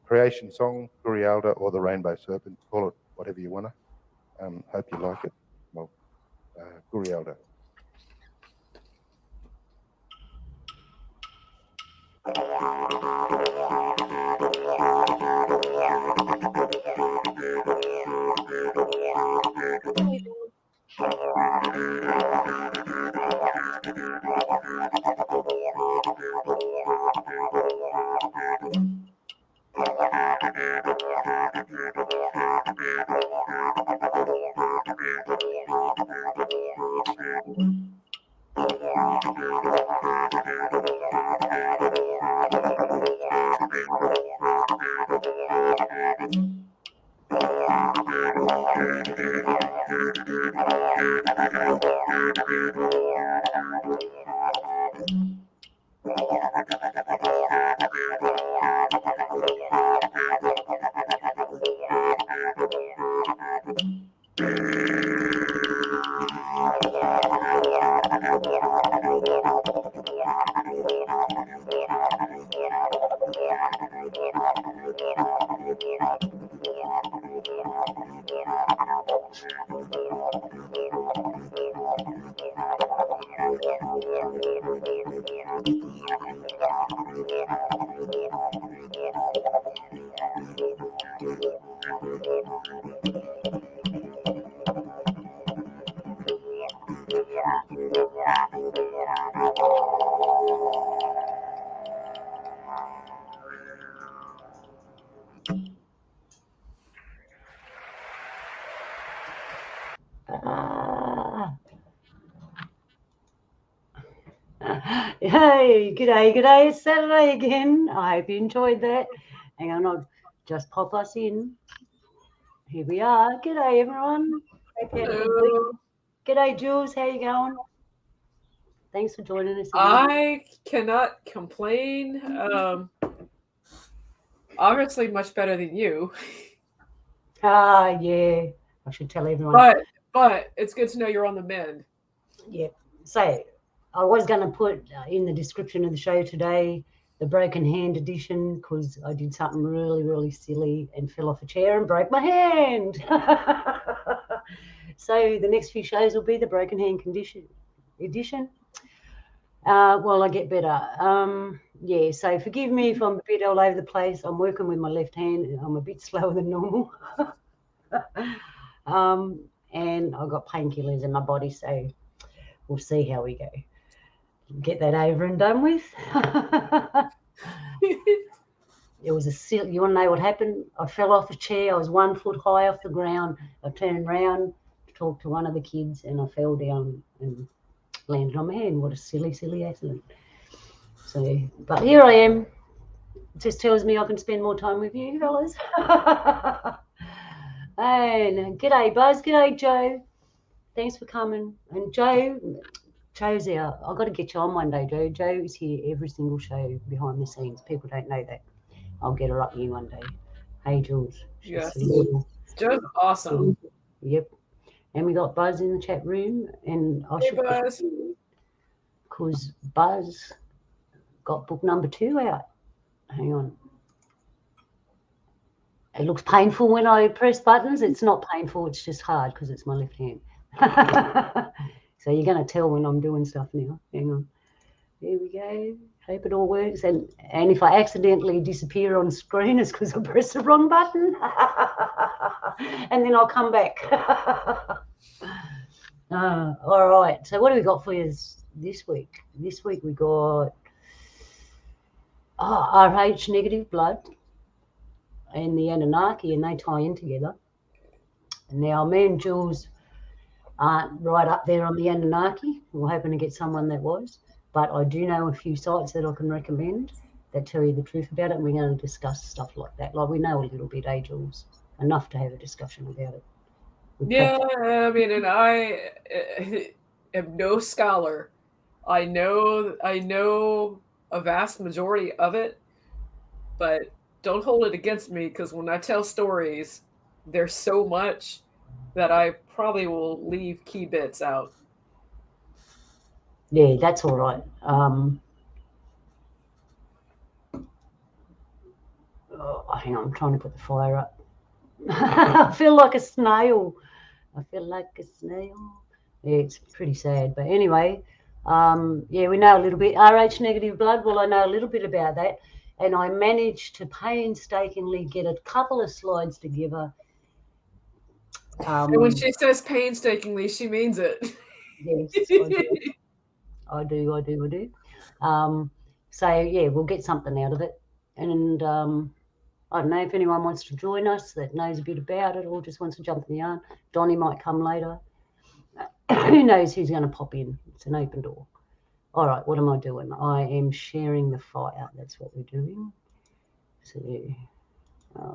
Creation song, Gurialda, or the Rainbow Serpent. Call it whatever you want to. Hope you like it. Well, Gurialda. Hey, g'day, it's Saturday again. I hope you enjoyed that. Hang on, I'll just pop us in. Here we are. G'day, everyone. Hope you had a good week. G'day, Jules. How you going? Thanks for joining us again. I cannot complain. Obviously, much better than you. Yeah. I should tell everyone. But it's good to know you're on the mend. Yeah. So I was going to put in the description of the show today the broken hand edition because I did something really, really silly and fell off a chair and broke my hand. So the next few shows will be the broken hand edition. Well, I get better. Yeah, so forgive me if I'm a bit all over the place. I'm working with my left hand. I'm a bit slower than normal. And I've got painkillers in my body, so we'll see how we go. Get that over and done with. It was you want to know what happened? I fell off a chair. I was 1 foot high off the ground. I turned around to talk to one of the kids and I fell down and landed on my hand. What a silly, silly accident. So, but here I am. It just tells me I can spend more time with you fellas. And g'day Buzz, g'day Joe. Thanks for coming. And Joe's our, I've got to get you on one day, Joe. Joe is here every single show behind the scenes. People don't know that. I'll get her up here one day. Hey, Jules. Yes. Joe's awesome. Yep. And we got Buzz in the chat room. And I should Buzz. Because Buzz got book number 2 out. Hang on. It looks painful when I press buttons. It's not painful. It's just hard because it's my left hand. So you're going to tell when I'm doing stuff now. Hang on. There we go. Hope it all works. And if I accidentally disappear on screen, it's because I pressed the wrong button. And then I'll come back. All right. So what do we got for you this week? This week we got RH negative blood and the annunaki, and they tie in together. Now, me and Jules aren't right up there on the annunaki. We're hoping to get someone that was. But I do know a few sites that I can recommend that tell you the truth about it, and we're going to discuss stuff like that. Like we know a little bit, Jules, enough to have a discussion about it. I mean, and I am no scholar. I know a vast majority of it, but don't hold it against me because when I tell stories, there's so much that I probably will leave key bits out. Yeah, that's all right. Hang on, I'm trying to put the fire up. I feel like a snail. I feel like a snail. Yeah, it's pretty sad. But anyway, yeah, we know a little bit. RH negative blood, well, I know a little bit about that. And I managed to painstakingly get a couple of slides together. And when she says painstakingly, she means it. Yes, I do. So, yeah, we'll get something out of it. And I don't know if anyone wants to join us that knows a bit about it or just wants to jump in the yarn. Donnie might come later. Who knows who's going to pop in? It's an open door. All right, what am I doing? I am sharing the fire. That's what we're doing. So,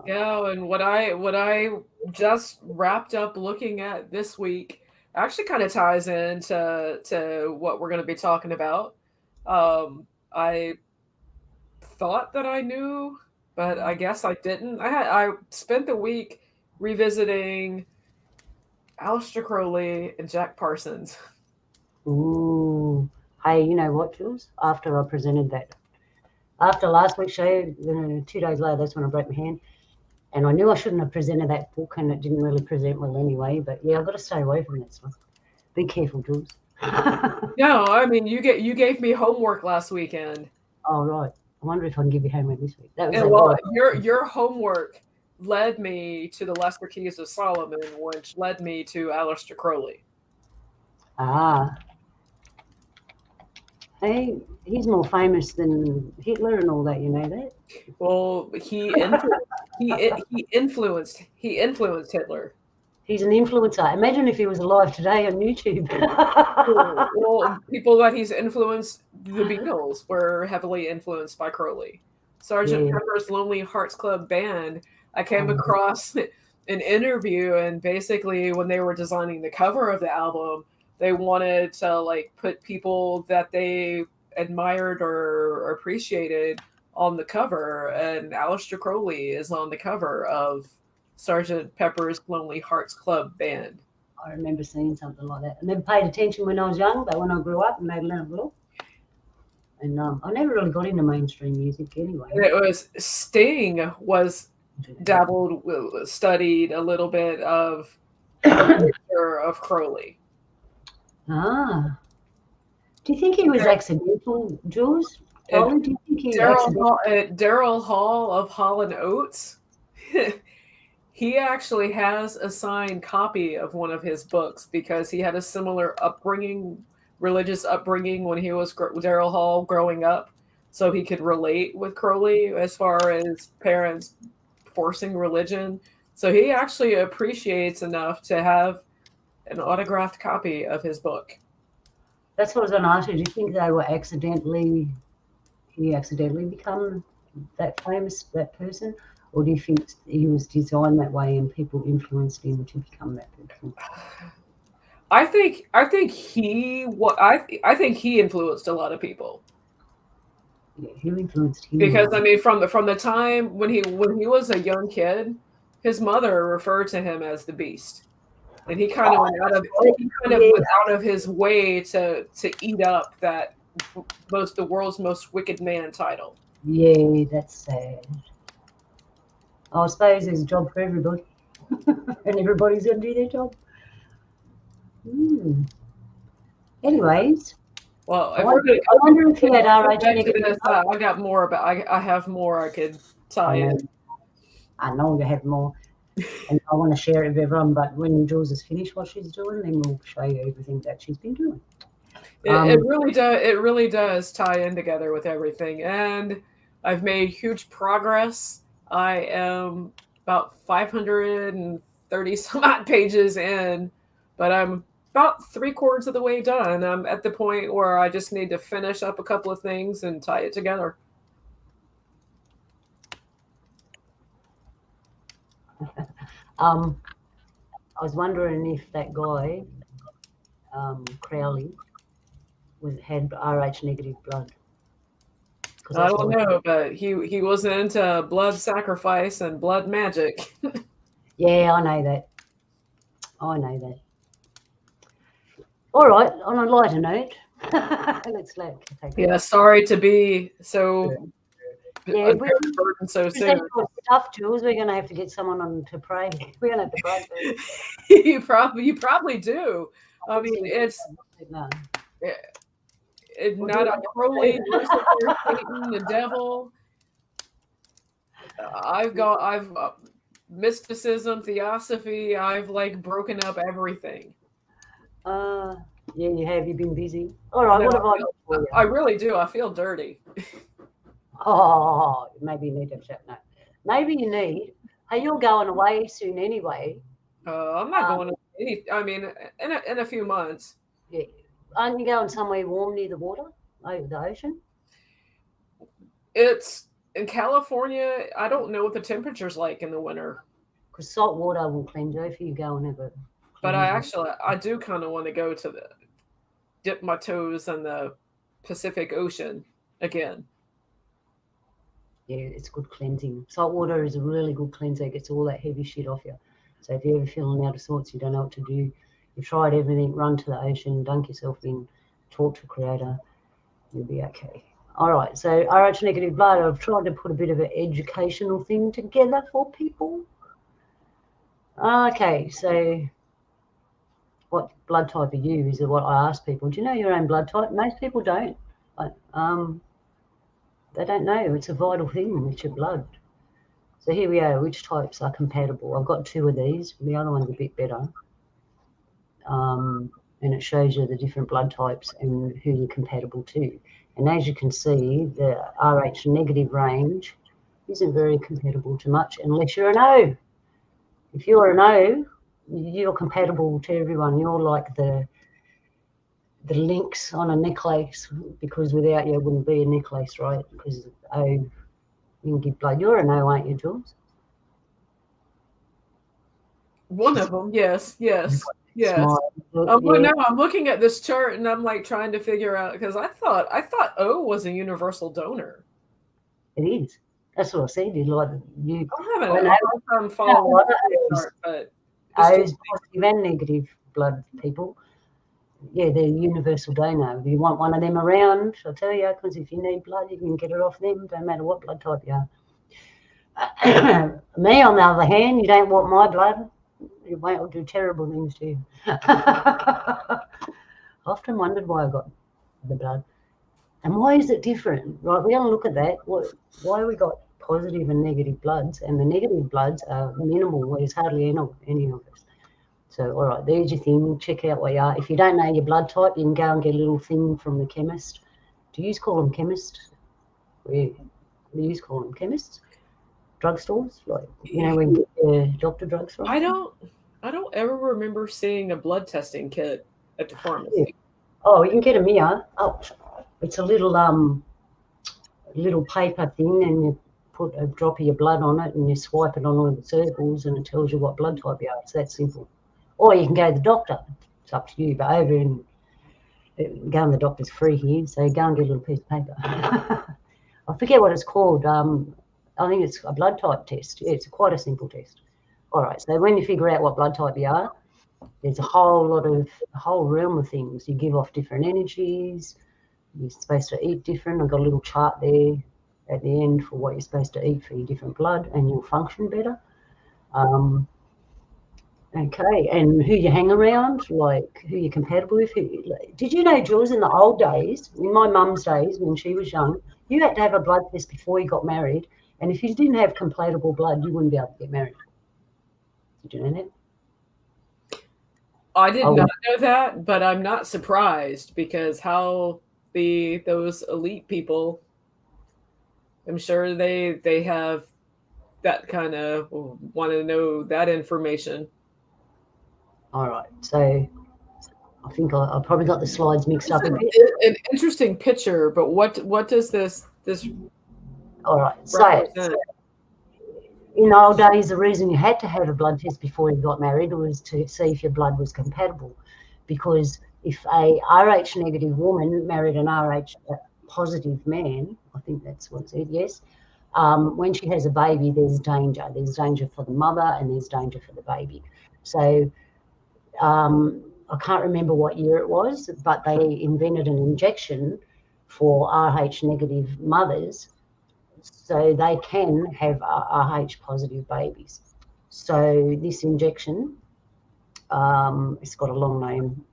yeah, and what I just wrapped up looking at this week actually kind of ties into what we're going to be talking about. I thought that I knew, but I guess I didn't. I spent the week revisiting Aleister Crowley and Jack Parsons. ooh, hey, you know what, Jules? After I presented that, after last week's show, 2 days later, that's when I broke my hand. And I knew I shouldn't have presented that book, and it didn't really present well anyway. But yeah, I've got to stay away from that stuff. Be careful, Jules. No, I mean you gave me homework last weekend. Oh right. I wonder if I can give you homework this week. That was and well, your homework led me to the Lesser Keys of Solomon, which led me to Aleister Crowley. Ah. Hey, he's more famous than Hitler and all that. You know that? Well, he influenced Hitler. He's an influencer. Imagine if he was alive today on YouTube. Well, people that he's influenced, the Beatles were heavily influenced by Crowley. Sgt. Pepper's Lonely Hearts Club Band, I came across an interview, and basically when they were designing the cover of the album, they wanted to like put people that they admired or appreciated on the cover, and Aleister Crowley is on the cover of Sgt. Pepper's Lonely Hearts Club Band. I remember seeing something like that. I never paid attention when I was young, but when I grew up and made a little look. And I never really got into mainstream music anyway. And it was Sting was studied a little bit of of Crowley. Ah. Do you think he was accidental, Jules? Do you think he Daryl Hall of Hall & Oates? He actually has a signed copy of one of his books because he had a similar religious upbringing when he was Daryl Hall growing up, so he could relate with Crowley as far as parents forcing religion. So he actually appreciates enough to have an autographed copy of his book. That's what I was going to ask you. Do you think they were he accidentally become that famous, that person? Or do you think he was designed that way and people influenced him to become that person? I think he influenced a lot of people. Yeah, who influenced him? Because I mean, from the time when he was a young kid, his mother referred to him as the Beast, and he kind of went out of his way to eat up that the world's most wicked man title. Yeah, that's sad. I suppose there's a job for everybody, and everybody's going to do their job. Anyways, well, I wonder if he had RH negative. I got more, but I have more I could tie in. I know you have more, and I want to share it with everyone. But when Jules has finished what she's doing, then we'll show you everything that she's been doing. It really does. It really does tie in together with everything, and I've made huge progress. I am about 530 some odd pages in, but I'm about 3/4 of the way done. I'm at the point where I just need to finish up a couple of things and tie it together. I was wondering if that guy, Crowley, had RH negative blood. I don't know, but he was into blood sacrifice and blood magic. Yeah, I know that. All right, on a lighter note, Let's let take Yeah, sorry to be so Yeah, a burden so soon. Stuff, Jules. We're going to have to get someone on to pray. We're going to have to pray. You probably do. I mean, it's no. not a Crowley, Lucifer, Satan, the devil. I've mysticism, theosophy. I've like broken up everything. Yeah, you have. You've been busy. All right, No, what have I got for you? I really do. I feel dirty. Oh, maybe you need to chat now. Maybe you need. Hey, you're going away soon anyway. I'm not going to any. I mean, in a few months. Yeah, aren't you going somewhere warm near the water, over the ocean? It's in California. I don't know what the temperature's like in the winter. Because salt water will cleanse you if you go and have a. But I do kind of want to go to dip my toes in the Pacific Ocean again. Yeah, it's good cleansing. Salt water is a really good cleanser. It gets all that heavy shit off you. So if you're ever feeling out of sorts, you don't know what to do, you've tried everything, run to the ocean, dunk yourself in, talk to Creator, you'll be okay. All right, so RH negative blood, I've tried to put a bit of an educational thing together for people. Okay, so what blood type are you is what I ask people. Do you know your own blood type? Most people don't. They don't know. It's a vital thing. It's your blood. So here we are. Which types are compatible? I've got 2 of these. The other one's a bit better. And it shows you the different blood types and who you're compatible to. And as you can see, the RH negative range isn't very compatible to much unless you're an O. If you're an O, you're compatible to everyone. You're like the links on a necklace, because without you it wouldn't be a necklace, right? Because O, you can give blood. You're an O, aren't you, Jules? One of them, yes. Smile. Well, no, I'm looking at this chart and I'm like trying to figure out, because I thought O was a universal donor. It is. That's what I said. You like you. I'm having a hard time following the chart, but O's positive and negative blood people. Yeah, they're universal donor. If you want one of them around, I'll tell you, because if you need blood, you can get it off them. Don't matter what blood type you are. Me, on the other hand, you don't want my blood. It won't do terrible things to you. I often wondered why I got the blood. And why is it different? Right, we're going to look at that. Why we got positive and negative bloods, and the negative bloods are minimal, where there's hardly any of us. So, all right, there's your thing. Check out where you are. If you don't know your blood type, you can go and get a little thing from the chemist. Do you call them chemists? Do you call them chemists? Drugstores, like when you get your doctor drugs from. I don't ever remember seeing a blood testing kit at the pharmacy. Yeah. Oh, you can get them here. Oh, it's a little paper thing, and you put a drop of your blood on it, and you swipe it on all the circles, and it tells you what blood type you are. It's that simple. Or you can go to the doctor. It's up to you. But over in going to the doctor's free here, so go and get a little piece of paper. I forget what it's called. I think it's a blood type test. Yeah, it's quite a simple test. All right, so when you figure out what blood type you are, there's a whole realm of things. You give off different energies. You're supposed to eat different. I've got a little chart there at the end for what you're supposed to eat for your different blood, and you'll function better. Okay, and who you hang around, like who you're compatible with. Did you know, Jules, in the old days, in my mum's days when she was young, you had to have a blood test before you got married, and if you didn't have compatible blood, you wouldn't be able to get married. Did you know that? I did not know that, but I'm not surprised, because how those elite people, I'm sure they have that kind of want to know that information. All right, so I think I probably got the slides mixed up a bit. An interesting picture, but what does this? All right, so in the old days, the reason you had to have a blood test before you got married was to see if your blood was compatible, because if a RH negative woman married an RH positive man, I think that's what it said, yes, when she has a baby, there's danger. There's danger for the mother and there's danger for the baby. So I can't remember what year it was, but they invented an injection for Rh negative mothers so they can have Rh positive babies. So this injection, it's got a long name.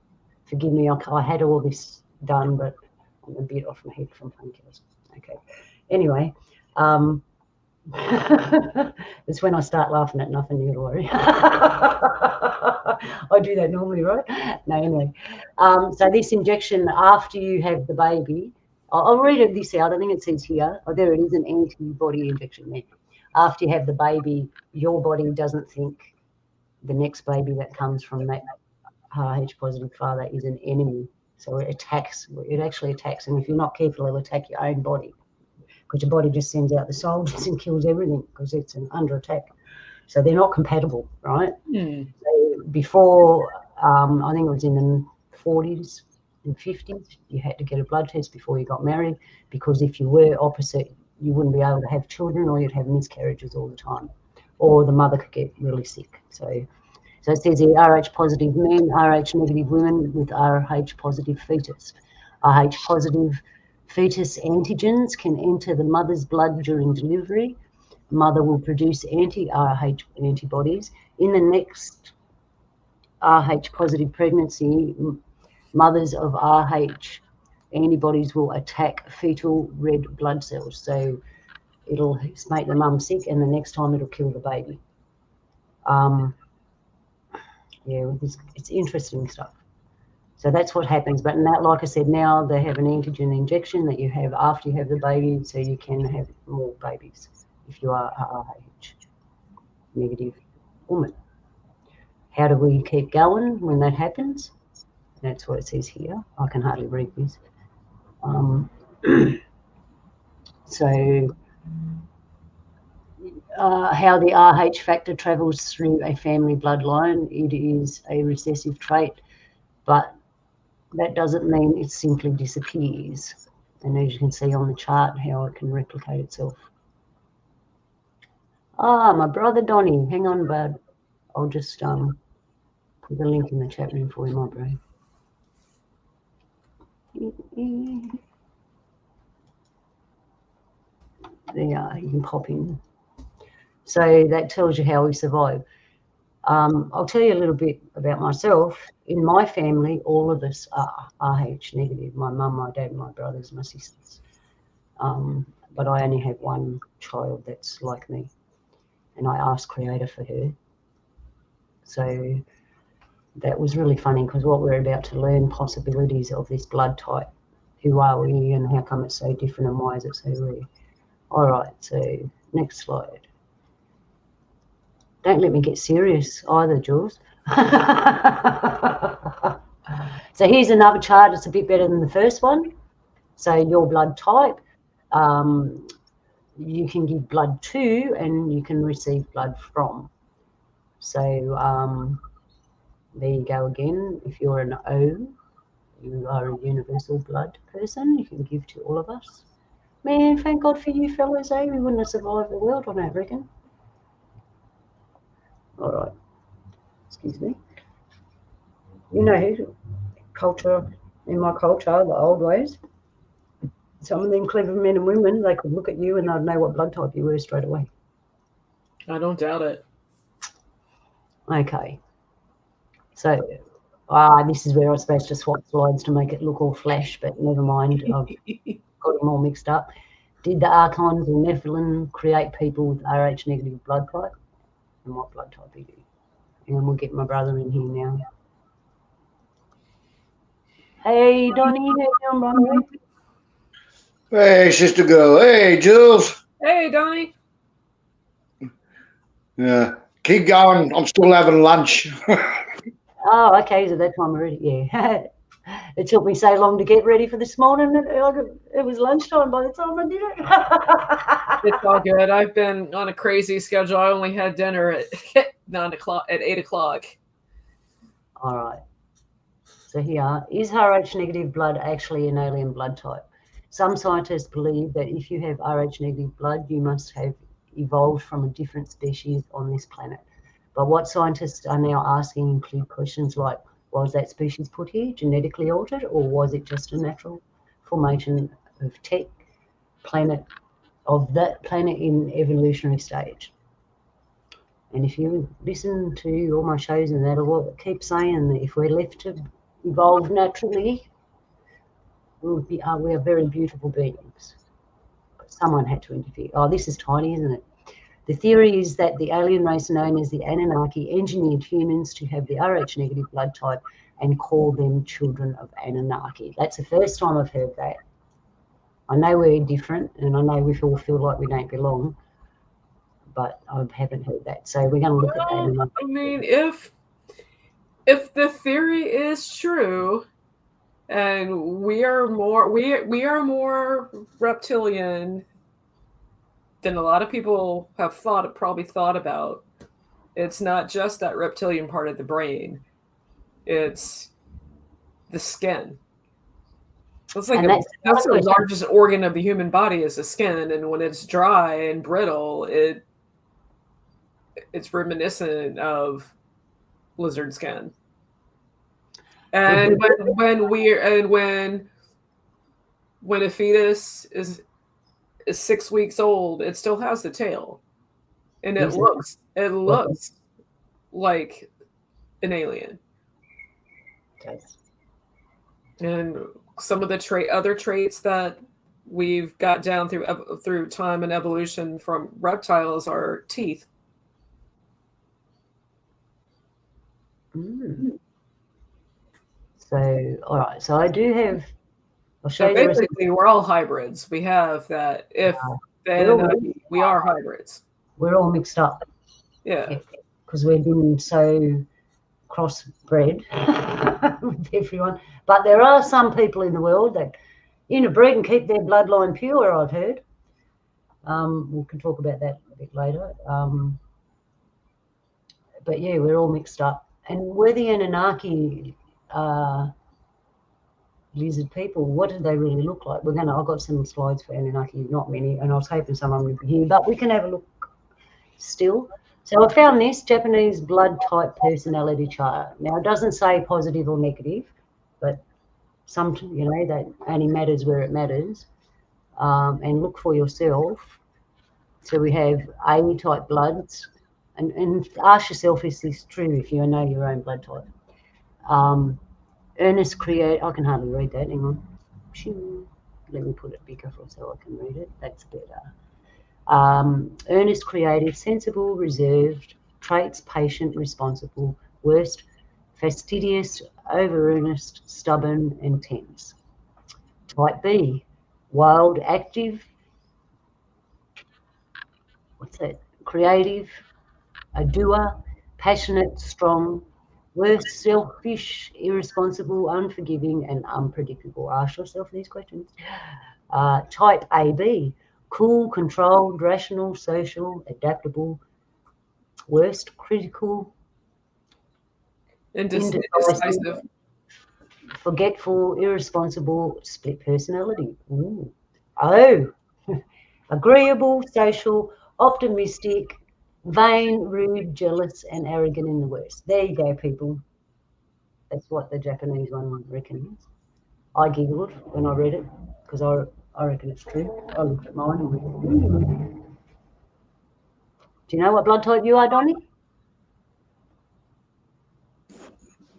Forgive me, I had all this done, but I'm a bit off my head from painkillers. Okay. Anyway, it's when I start laughing at nothing, you to worry. I do that normally, right? No, anyway. So this injection, after you have the baby, I'll read this out. I think it says here. Oh, there it is, an antibody injection there. After you have the baby, your body doesn't think the next baby that comes from that Rh positive father is an enemy. So it actually attacks. And if you're not careful, it'll attack your own body, because your body just sends out the soldiers and kills everything because it's under attack. So they're not compatible, right? Hmm. So before, I think it was in the 40s and 50s, you had to get a blood test before you got married, because if you were opposite, you wouldn't be able to have children, or you'd have miscarriages all the time, or the mother could get really sick. So it says here, Rh positive men, Rh negative women with Rh positive fetus. Rh positive fetus antigens can enter the mother's blood during delivery. Mother will produce anti-Rh antibodies. In the next Rh positive pregnancy, mothers of Rh antibodies will attack fetal red blood cells. So it'll make the mum sick, and the next time it'll kill the baby. Yeah, it's interesting stuff. So that's what happens. But now, like I said, now they have an antigen injection that you have after you have the baby, so you can have more babies if you are a Rh negative woman. How do we keep going when that happens? That's what it says here. I can hardly read this. So how the Rh factor travels through a family bloodline. It is a recessive trait, but that doesn't mean it simply disappears. And as you can see on the chart, how it can replicate itself. My brother Donnie. Hang on, bud. I'll just put the link in the chat room for you, my bro. There you are. You can pop in. So that tells you how we survive. I'll tell you a little bit about myself. In my family, all of us are Rh negative. My mum, my dad, my brothers, my sisters. But I only have one child that's like me, and I asked Creator for her. So that was really funny, because what we're about to learn, possibilities of this blood type. Who are we, and how come it's so different, and why is it so rare? All right, so next slide. Don't let me get serious either, Jules. So here's another chart. It's a bit better than the first one. So your blood type, you can give blood to, and you can receive blood from. So there you go again. If you're an O, you are a universal blood person. You can give to all of us. Man, thank God for you fellas, eh? We wouldn't have survived the world, I don't reckon. All right. Excuse me. You know, culture, in my culture, the old ways, some of them clever men and women, they could look at you and they'd know what blood type you were straight away. I don't doubt it. Okay. So this is where I was supposed to swap slides to make it look all flash, but never mind. I've got them all mixed up. Did the Archons or Nephilim create people with Rh negative blood type? And what blood type are you? And we'll get my brother in here now. Hey, Donnie, how you doing, brother? Hey, sister girl. Hey, Jules. Hey, Donnie. Yeah, keep going. I'm still having lunch. Oh, okay, so that time already, yeah. It took me so long to get ready for this morning. It was lunchtime by the time I did it. It's all good. I've been on a crazy schedule. I only had dinner at 9 o'clock, at 8 o'clock. All right. So here, is Rh negative blood actually an alien blood type? Some scientists believe that if you have Rh negative blood, you must have evolved from a different species on this planet. But what scientists are now asking include questions like, Was that species put here, genetically altered, or was it just a natural formation of that planet in evolutionary stage? And if you listen to all my shows and that, I keep saying that if we're left to evolve naturally, we are very beautiful beings. But someone had to interfere. Oh, this is tiny, isn't it? The theory is that the alien race known as the Anunnaki engineered humans to have the Rh negative blood type and call them children of Anunnaki. That's the first time I've heard that. I know we're different, and I know we all feel like we don't belong, but I haven't heard that. So we're going to look at that. I mean, if the theory is true, and we are more reptilian than a lot of people have probably thought about. It's not just that reptilian part of the brain; it's the skin. It's like that's the largest organ of the human body is the skin, and when it's dry and brittle, it's reminiscent of lizard skin. And when a fetus is 6 weeks old, it still has the tail, and it looks like an alien. Yes. And some of the other traits that we've got down through time and evolution from reptiles are teeth. So, all right. So I do have. I'll show So basically, we're all hybrids. We have that. We are hybrids. We're all mixed up. Yeah. Because we've been so crossbred with everyone. But there are some people in the world that interbreed and keep their bloodline pure, I've heard. We can talk about that a bit later. But yeah, we're all mixed up. And we're the Anunnaki lizard people. What do they really look like? I've got some slides for Anunnaki, not many, and I was hoping someone would be here, but we can have a look still. So I found this Japanese blood type personality chart. Now it doesn't say positive or negative, but that only matters where it matters. And look for yourself. So we have A type bloods, and ask yourself, is this true if you know your own blood type? Earnest create. I can hardly read that. Hang on. Let me put it bigger so I can read it. That's better. Earnest, creative, sensible, reserved. Traits: patient, responsible. Worst: fastidious, over-earnest, stubborn, and tense. Type B: wild, active. What's that? Creative, a doer, passionate, strong. Worst: selfish, irresponsible, unforgiving, and unpredictable. Ask yourself these questions. Type AB: cool, controlled, rational, social, adaptable. Worst: critical, indecisive, forgetful, irresponsible, split personality. Ooh. Oh, agreeable, social, optimistic, vain, rude, jealous, and arrogant in the worst. There you go, people. That's what the Japanese one reckons. I giggled when I read it because I reckon it's true. I looked at mine and went, do you know what blood type you are, Donnie?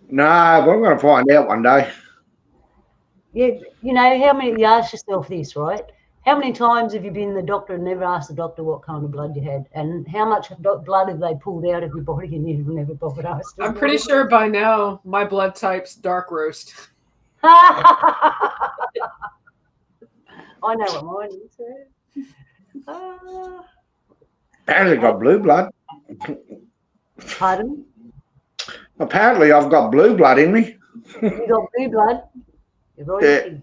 No, but I'm going to find out one day. Yeah, you ask yourself this, right? How many times have you been to the doctor and never asked the doctor what kind of blood you had? And how much blood have they pulled out of your body and you've never bothered asked? I'm pretty sure by now my blood type's dark roast. I know what mine is. Apparently got blue blood. Pardon? Apparently I've got blue blood in me. You got blue blood? You're royalty.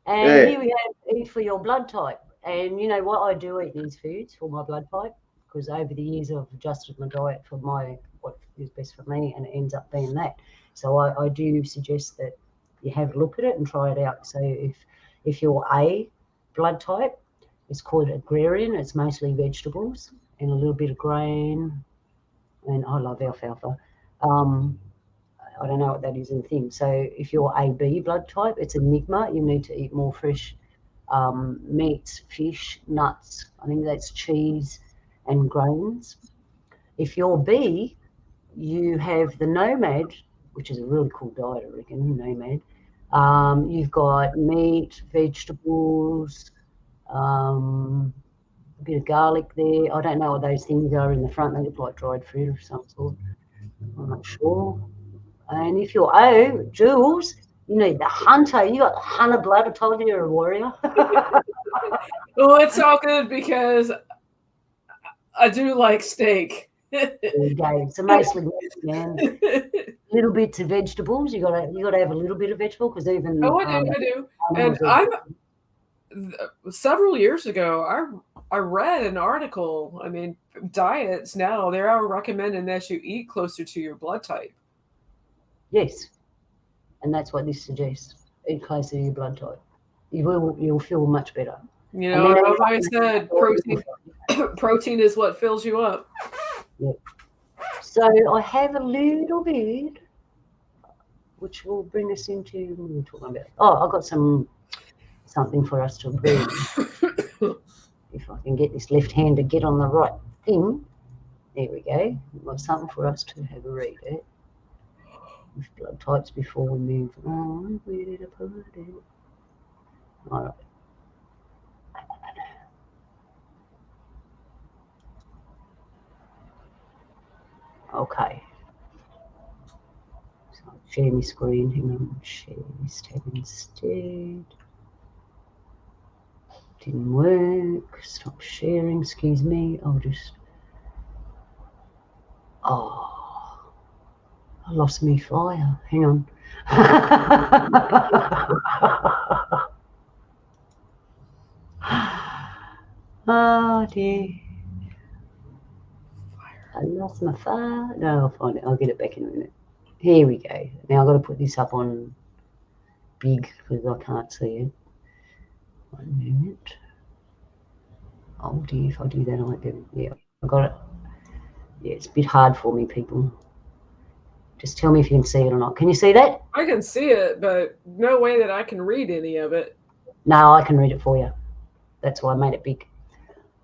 And here we have eat for your blood type. And you know what? I do eat these foods for my blood type because over the years I've adjusted my diet for what is best for me, and it ends up being that. So I do suggest that you have a look at it and try it out. So if you're A blood type, it's called agrarian. It's mostly vegetables and a little bit of grain. And I love alfalfa. I don't know what that is in the thing. So if you're AB blood type, it's enigma. You need to eat more fresh meats, fish, nuts. I think that's cheese and grains. If you're B, you have the nomad, which is a really cool diet, I reckon, nomad. You've got meat, vegetables, a bit of garlic there. I don't know what those things are in the front. They look like dried fruit of some sort. I'm not sure. And if you're O, Jules, you need the hunter. You got the hunter blood. I told you you're a warrior. Well, it's all good because I do like steak. There you go. So mostly meat, man. Little bits of vegetables. You gotta have a little bit of vegetable because even Oh, I do. And several years ago, I read an article. I mean, diets now they are recommending that you eat closer to your blood type. Yes, and that's what this suggests. Eat closer to your blood type. You'll feel much better. You know, I've always said protein is what fills you up. Yeah. So I have a little bit, which will bring us into what we're talking about. Oh, I've got something for us to read. If I can get this left hand to get on the right thing. There we go. We've got something for us to have a read at. With blood types before we move on. Where did I put it? All right. Okay. So I'll share my screen. Hang on. Share this tab instead. Didn't work. Stop sharing. Excuse me. I'll just. Oh, I lost me flyer. Hang on. Oh dear. I lost my file. No, I'll find it. I'll get it back in a minute. Here we go. Now I've got to put this up on big because I can't see it. 1 minute. Oh dear, if I do that, I won't be able. Yeah, I got it. Yeah, it's a bit hard for me, people. Just tell me if you can see it or not. Can you see that? I can see it, but no way that I can read any of it. No, I can read it for you. That's why I made it big.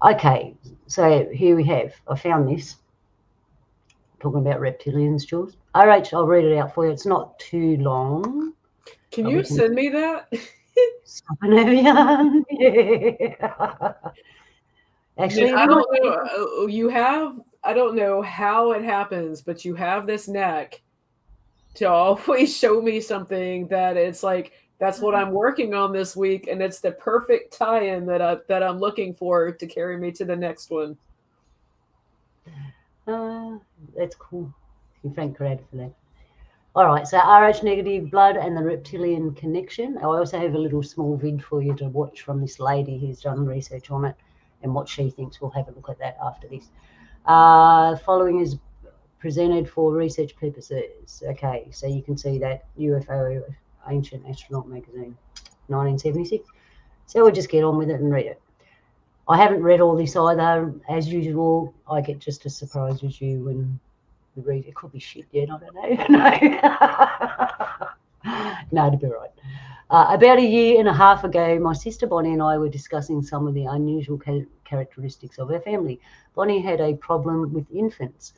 Okay, so here we have. I found this. Talking about reptilians, Jules. RH, I'll read it out for you. It's not too long. Can you send me that? Yeah. Actually, I don't know. I don't know how it happens, but you have this knack to always show me something that it's like that's what I'm working on this week, and it's the perfect tie-in that I'm looking for to carry me to the next one. That's cool. You're Frank creative for that. All right, so RH negative blood and the reptilian connection. I also have a little small vid for you to watch from this lady who's done research on it and what she thinks. We'll have a look at that after this. Following is presented for research purposes. Okay, so you can see that UFO, Ancient Astronaut Magazine, 1976. So we'll just get on with it and read it. I haven't read all this either. As usual, I get just as surprised as you when we read. It could be shit yet, I don't know. No, to be right. About a year and a half ago, my sister Bonnie and I were discussing some of the unusual characteristics of our family. Bonnie had a problem with infants,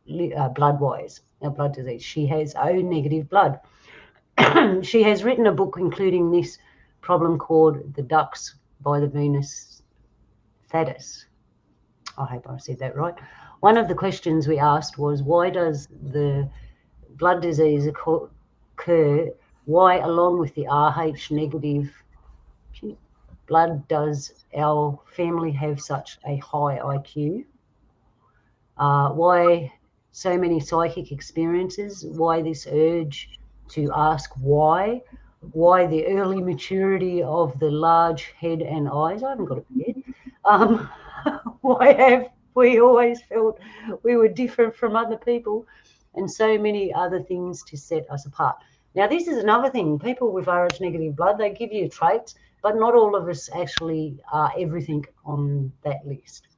blood-wise, blood disease. She has O negative blood. She has written a book including this problem called The Ducks by the Venus Thaddeus. I hope I said that right. One of the questions we asked was, why does the blood disease occur? Why, along with the Rh negative blood, does our family have such a high IQ? Why so many psychic experiences? Why this urge to ask why? Why the early maturity of the large head and eyes? I haven't got a beard. Why have we always felt we were different from other people? And so many other things to set us apart. Now, this is another thing. People with Rh negative blood, they give you traits, but not all of us actually are everything on that list.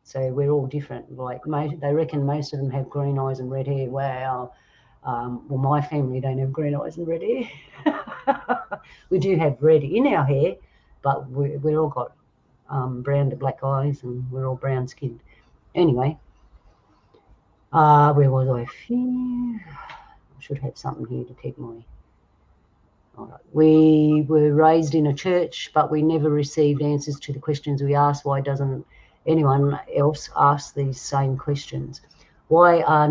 So we're all different. Like they reckon most of them have green eyes and red hair. Wow. Well, my family don't have green eyes and red hair. We do have red in our hair, but we're all got brown to black eyes, and we're all brown skinned. Anyway, where was I? I should have something here to keep my. All right. We were raised in a church, but we never received answers to the questions we asked. Why doesn't anyone else ask these same questions? Why are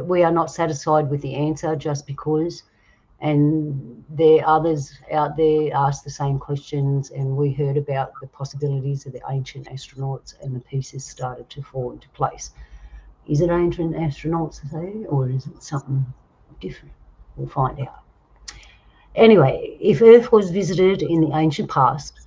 we are not satisfied with the answer just because, and there are others out there ask the same questions, and we heard about the possibilities of the ancient astronauts, and the pieces started to fall into place. Is it ancient astronauts, or is it something different? We'll find out. Anyway, if Earth was visited in the ancient past,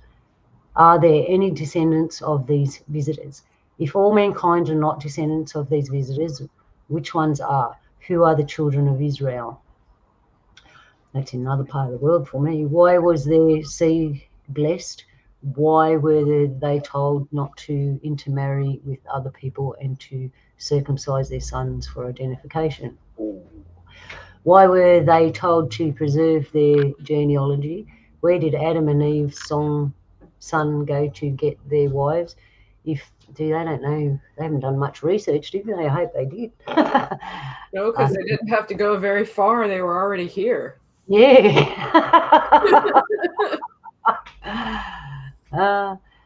are there any descendants of these visitors? If all mankind are not descendants of these visitors, which ones are? Who are the children of Israel? That's another part of the world for me. Why was their seed blessed? Why were they told not to intermarry with other people and to circumcise their sons for identification? Why were they told to preserve their genealogy? Where did Adam and Eve's son go to get their wives? They don't know. They haven't done much research, did they? I hope they did. No, because they didn't have to go very far. They were already here. Yeah.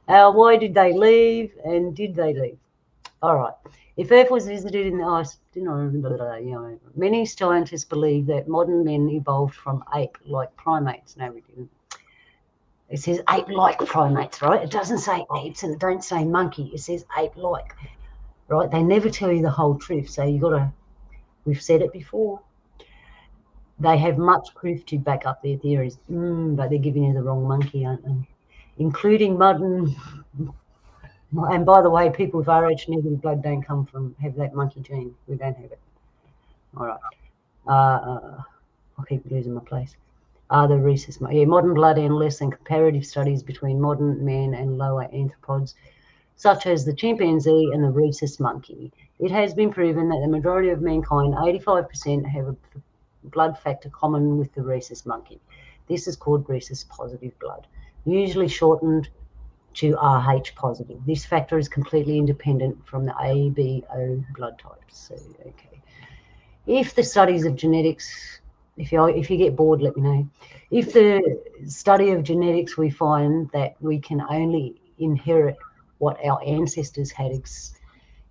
Why did they leave, and did they leave? All right. If Earth was visited in the ice, many scientists believe that modern men evolved from ape-like primates. No, we didn't. It says ape-like primates, right? It doesn't say apes, and it don't say monkey. It says ape-like, right? They never tell you the whole truth, so we've said it before. They have much proof to back up their theories, but they're giving you the wrong monkey, aren't they? Including modern. And by the way, people with Rh negative blood don't have that monkey gene. We don't have it. All right. I'll keep losing my place. The rhesus monkey. Yeah, modern blood analysts and comparative studies between modern man and lower anthropods, such as the chimpanzee and the rhesus monkey. It has been proven that the majority of mankind, 85%, have a blood factor common with the rhesus monkey. This is called rhesus positive blood, usually shortened to Rh positive. This factor is completely independent from the ABO blood types. So, okay. If the studies of genetics, if you get bored, let me know. If the study of genetics, we find that we can only inherit what our ancestors had,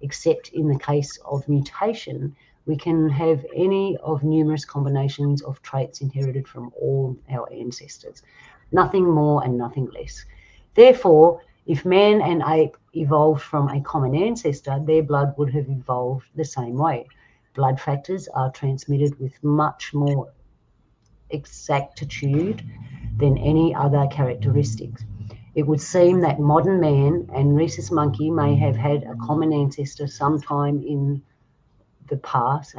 except in the case of mutation, we can have any of numerous combinations of traits inherited from all our ancestors. Nothing more and nothing less. Therefore, if man and ape evolved from a common ancestor, their blood would have evolved the same way. Blood factors are transmitted with much more exactitude than any other characteristics. It would seem that modern man and rhesus monkey may have had a common ancestor sometime in the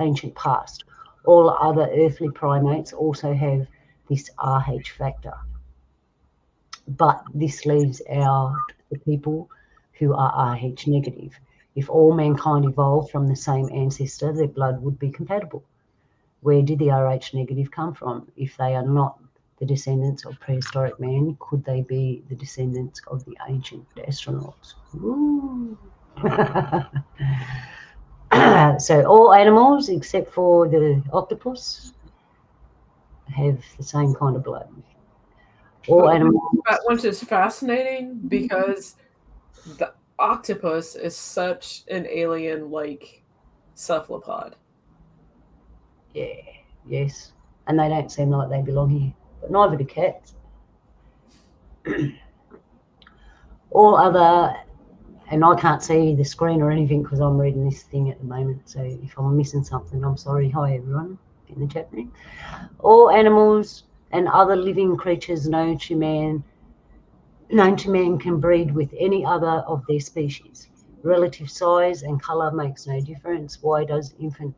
ancient past. All other earthly primates also have this Rh factor. But this leaves out the people who are Rh negative. If all mankind evolved from the same ancestor, their blood would be compatible. Where did the Rh negative come from? If they are not the descendants of prehistoric man, could they be the descendants of the ancient astronauts? So all animals, except for the octopus, have the same kind of blood. All animals. That one is fascinating because the octopus is such an alien-like cephalopod. Yeah, yes. And they don't seem like they belong here. But neither do cats. All other, and I can't see the screen or anything because I'm reading this thing at the moment. So if I'm missing something, I'm sorry. Hi, everyone in the chat room. All animals and other living creatures known to man can breed with any other of their species. Relative size and colour makes no difference. Why does infant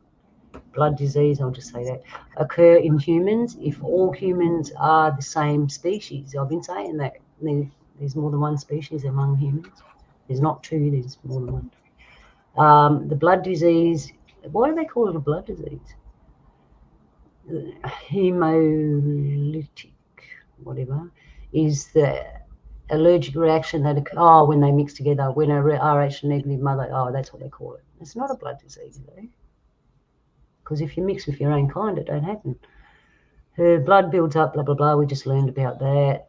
blood disease, I'll just say that, occur in humans if all humans are the same species? I've been saying that there's more than one species among humans. There's not two, there's more than one. The blood disease, why do they call it a blood disease? Hemolytic, whatever, is the allergic reaction that occurs when they mix together, when a Rh negative mother, that's what they call it. It's not a blood disease, though, because if you mix with your own kind, it don't happen. Her blood builds up, blah, blah, blah. We just learned about that.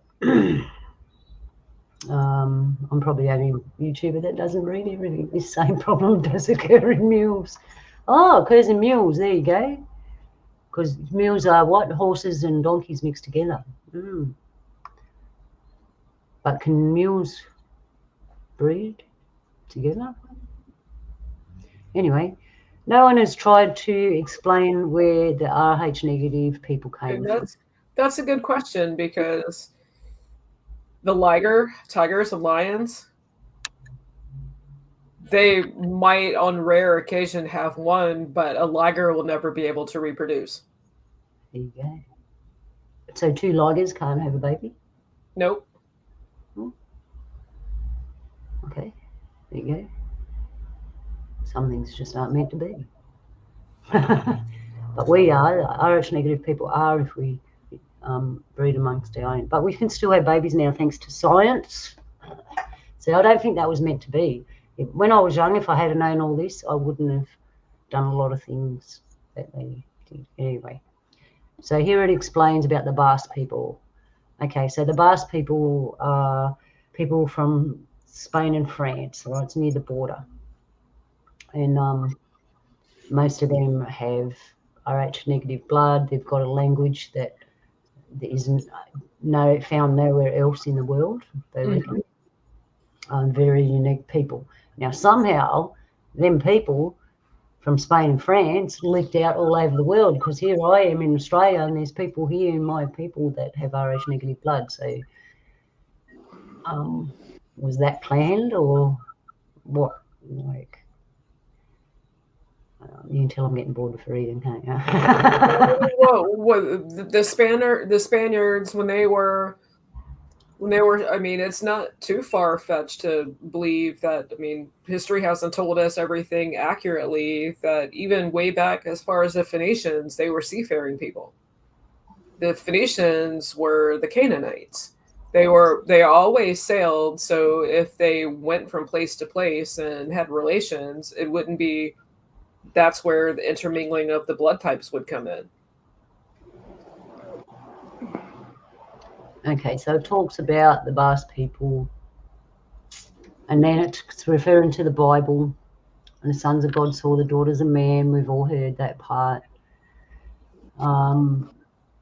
I'm probably the only YouTuber that doesn't read everything. This same problem does occur in mules. Oh, occurs in mules. There you go. Because mules are what? Horses and donkeys mixed together. But can mules breed together? Anyway, no one has tried to explain where the Rh negative people came from. That's a good question, because the liger, tigers and lions, they might on rare occasion have one, but a liger will never be able to reproduce. There you go. So 2 ligers can't have a baby? Nope. Okay, there you go. Some things just aren't meant to be. But we are, Rh negative people are, if we breed amongst our own. But we can still have babies now thanks to science. So I don't think that was meant to be. When I was young, if I had known all this, I wouldn't have done a lot of things that they did. Anyway, so here it explains about the Basque people. Okay, so the Basque people are people from Spain and France, right? It's near the border. And most of them have Rh negative blood. They've got a language that isn't found nowhere else in the world, they reckon. Very unique people. Now, somehow, them people from Spain and France leaked out all over the world, because here I am in Australia and there's people here, my people, that have Rh negative blood. So was that planned or what? Like, you can tell I'm getting bored of reading, can't you? Well, the Spaniards, when they were, I mean, it's not too far-fetched to believe that, I mean, history hasn't told us everything accurately, that even way back as far as the Phoenicians, they were seafaring people. The Phoenicians were the Canaanites. They always sailed, so if they went from place to place and had relations, it wouldn't be, that's where the intermingling of the blood types would come in. Okay, so it talks about the Basque people, and then it's referring to the Bible, and the sons of God saw the daughters of man. We've all heard that part. And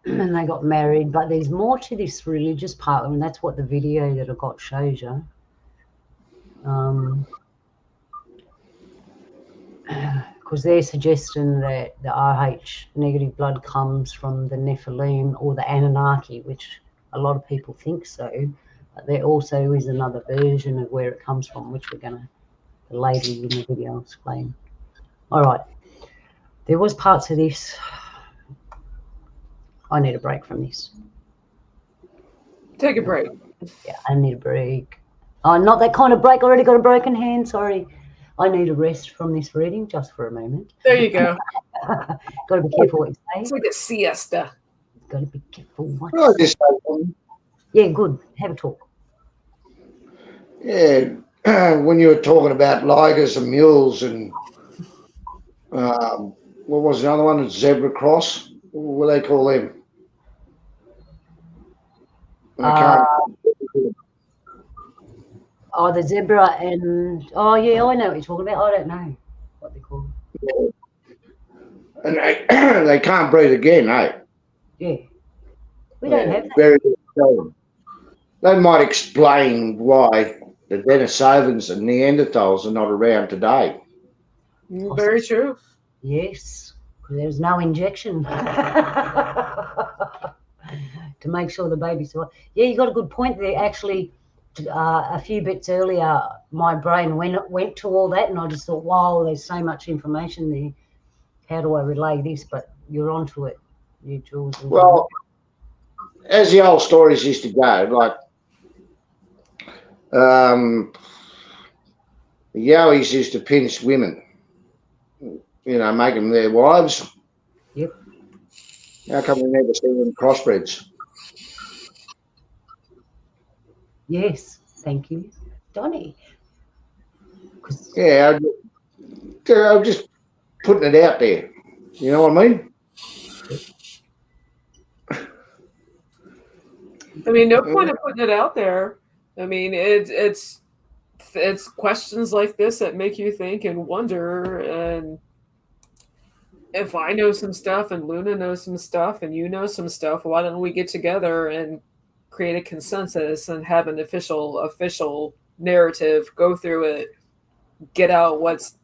they got married, but there's more to this religious part, and that's what the video that I got shows you. Because they're suggesting that the Rh negative blood comes from the Nephilim or the Anunnaki, which a lot of people think so, but there also is another version of where it comes from, which we're going to later in the video explain. All right, there was parts of this. I need a break from this. Take a break. Yeah, I need a break. Oh, not that kind of break. I already got a broken hand. Sorry. I need a rest from this reading just for a moment. There you go. Got to be careful what you say. It's like a siesta. Got to be careful what Can I you say. just say something? Yeah, good. Have a talk. Yeah, when you were talking about ligers and mules and what was the other one? Zebra cross. What do they call them? The zebra and yeah, I know what you're talking about. I don't know what they call them. And they can't breed again, eh? Yeah, we don't have that. Very seldom. They might explain why the Denisovans and Neanderthals are not around today. Very true. Yes, because there's no injection to make sure the baby's alive. Yeah, you got a good point there. Actually, a few bits earlier, my brain went to all that, and I just thought, wow, there's so much information there. How do I relay this? But you're onto it, you Jules. Well, as the old stories used to go, like the Yowies used to pinch women, make them their wives. Yep. How come we never see them crossbreds? Yes, thank you, Donnie. Yeah, I'm just putting it out there. You know what I mean? I mean, no point in putting it out there. I mean, it's questions like this that make you think and wonder. And if I know some stuff and Luna knows some stuff and you know some stuff, why don't we get together and create a consensus and have an official narrative, go through it, get out what's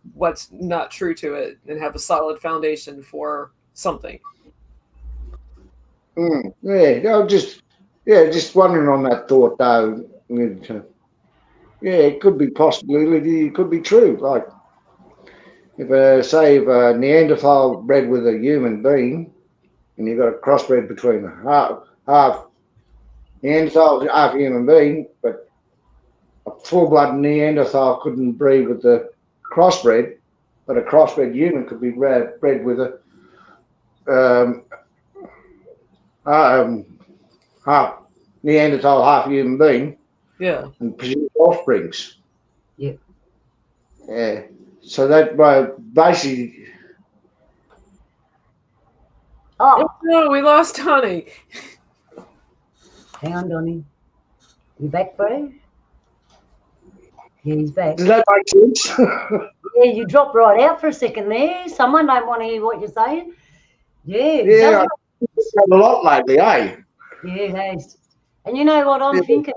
not true to it, and have a solid foundation for something. Just wondering on that thought though. It could be possibility. It could be true. Like if a Neanderthal bred with a human being, and you've got a crossbred between half Neanderthal, half human being, but a full-blood Neanderthal couldn't breed with the crossbred, but a crossbred human could be bred with a half Neanderthal, half human being. Yeah. And produce offsprings. Yeah. Yeah. So that basically. Oh no, we lost Honey. Hang on, Donnie. You back, bro? Yeah, he's back. Does that make sense? Yeah, you dropped right out for a second there. Someone don't want to hear what you're saying. Yeah. Yeah, I've had a lot lately, eh? Yeah, it has. And you know what I'm thinking?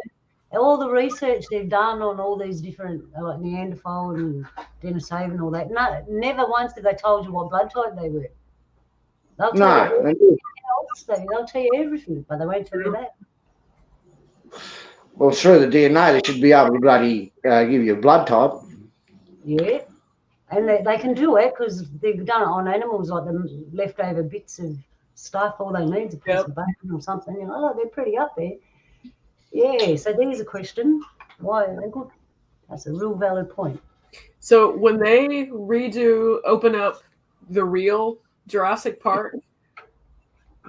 All the research they've done on all these different, like Neanderthal and Denisovan and all that, never once have they told you what blood type they were. They'll tell you everything else. They'll tell you everything, but they won't tell you that. Well, through the DNA, they should be able to bloody give you a blood type. Yeah. And they can do it because they've done it on animals, like the leftover bits of stuff. All they need is a piece of bone or something. They're pretty up there. Yeah, so there's a question. Why are they good? That's a real valid point. So when they open up the real Jurassic Park,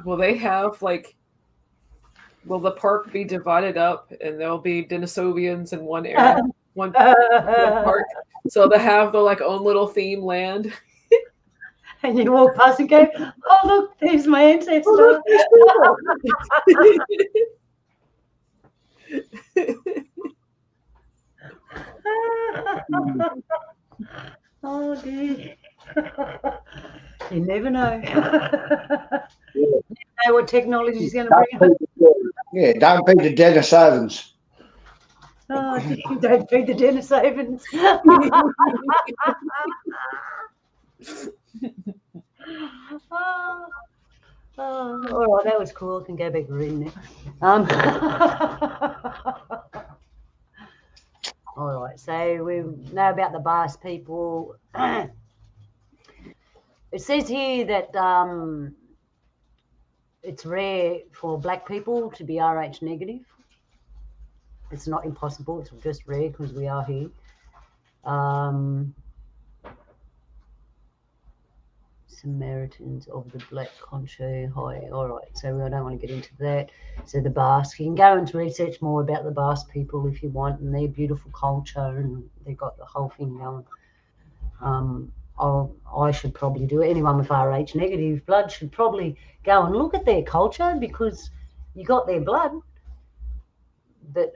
will they have will the park be divided up and there'll be Denisovians in one area, one park? So they have their own little theme land. And you walk past and go, oh, look, there's my ancestor. Oh, dear. You never know. You know what technology is going to bring up. Yeah, don't feed the Denisovans. Oh, don't feed the Denisovans. All right, that was cool. I can go back to reading now. All right, so we know about the Basque people. It says here that it's rare for black people to be Rh negative. It's not impossible. It's just rare because we are here. Samaritans of the Black Concho. Hi. All right, so I don't want to get into that. So the Basque, you can go and research more about the Basque people if you want, and their beautiful culture, and they've got the whole thing going. I should probably do it. Anyone with Rh negative blood should probably go and look at their culture because you got their blood. But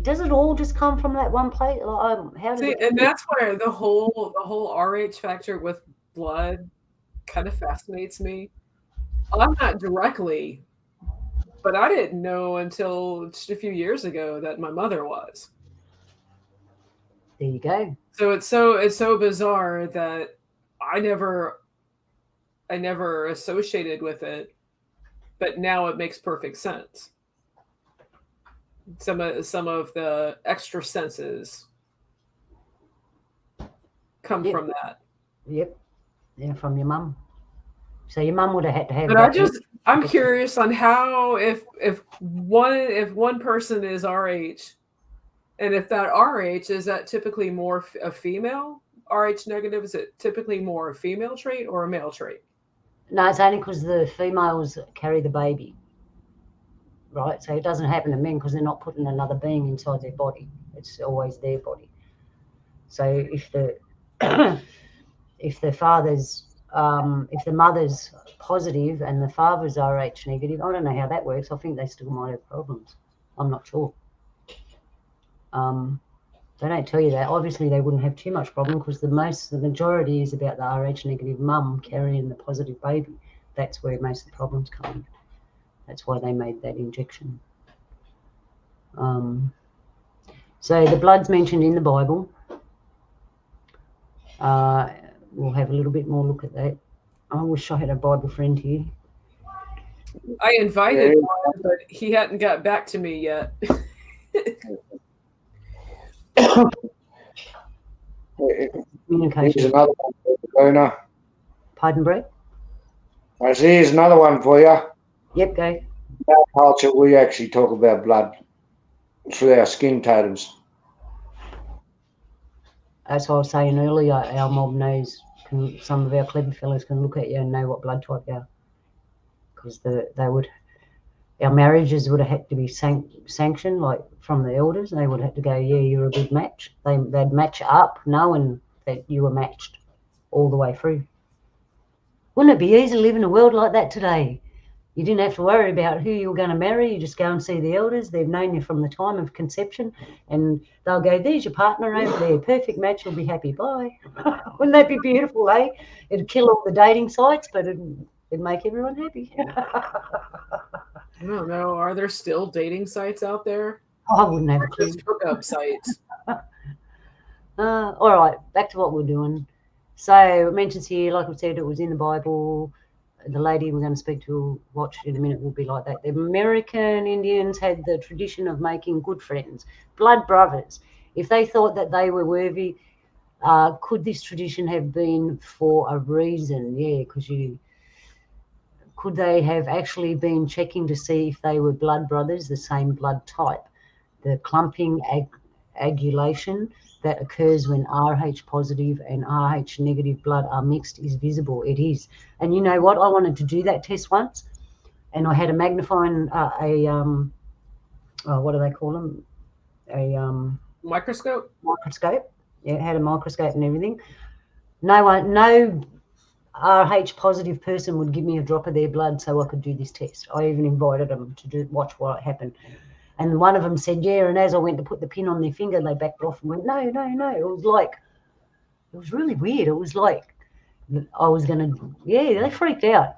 does it all just come from that one place? And that's where the whole Rh factor with blood kind of fascinates me. I'm not directly, but I didn't know until just a few years ago that my mother was. There you go. So it's so bizarre that I never associated with it, but now it makes perfect sense. Some of the extra senses come from that. Yep. Yeah, from your mum. So your mum would have had to have. But I'm curious on how if one person is Rh, And if that RH, is that typically more a female RH negative? Is it typically more a female trait or a male trait? No, it's only because the females carry the baby, right? So it doesn't happen to men because they're not putting another being inside their body. It's always their body. So if the if the mother's positive and the father's RH negative, I don't know how that works. I think they still might have problems. I'm not sure. They don't tell you that. Obviously, they wouldn't have too much problem because the majority is about the RH negative mum carrying the positive baby. That's where most of the problems come in. That's why they made that injection. So the blood's mentioned in the Bible. We'll have a little bit more look at that. I wish I had a Bible friend here. I invited one, but he hadn't got back to me yet. Communication. Here's another one for you, Luna. Pardon, Brett? I see. Here's another one for you. Yep, go. In our culture, we actually talk about blood through our skin totems. As I was saying earlier, our mob knows, some of our clever fellows can look at you and know what blood type you are. Because our marriages would have had to be sanctioned, like from the elders. They would have to go, yeah, you're a good match. They'd match up knowing that you were matched all the way through. Wouldn't it be easy to live in a world like that today? You didn't have to worry about who you were going to marry. You just go and see the elders. They've known you from the time of conception, and they'll go, there's your partner over there. Perfect match. You'll be happy. Bye. Wouldn't that be beautiful, eh? It'd kill all the dating sites, but it'd make everyone happy. I don't know. Are there still dating sites out there? I wouldn't have a clue. Just hookup sites. All right, back to what we're doing. So it mentions here, like we said, it was in the Bible. The lady we're going to speak to, watch in a minute, will be like that. The American Indians had the tradition of making good friends, blood brothers. If they thought that they were worthy, could this tradition have been for a reason? Yeah, because could they have actually been checking to see if they were blood brothers, the same blood type? The clumping agulation that occurs when RH positive and RH negative blood are mixed is visible. It is. And you know what? I wanted to do that test once, and I had a magnifying, what do they call them? Microscope? Microscope. Yeah, it had a microscope and everything. No RH positive person would give me a drop of their blood so I could do this test. I even invited them to watch what happened. And one of them said, yeah, and as I went to put the pin on their finger, they backed off and went, no. It was really weird. It was like I was going to, yeah, they freaked out.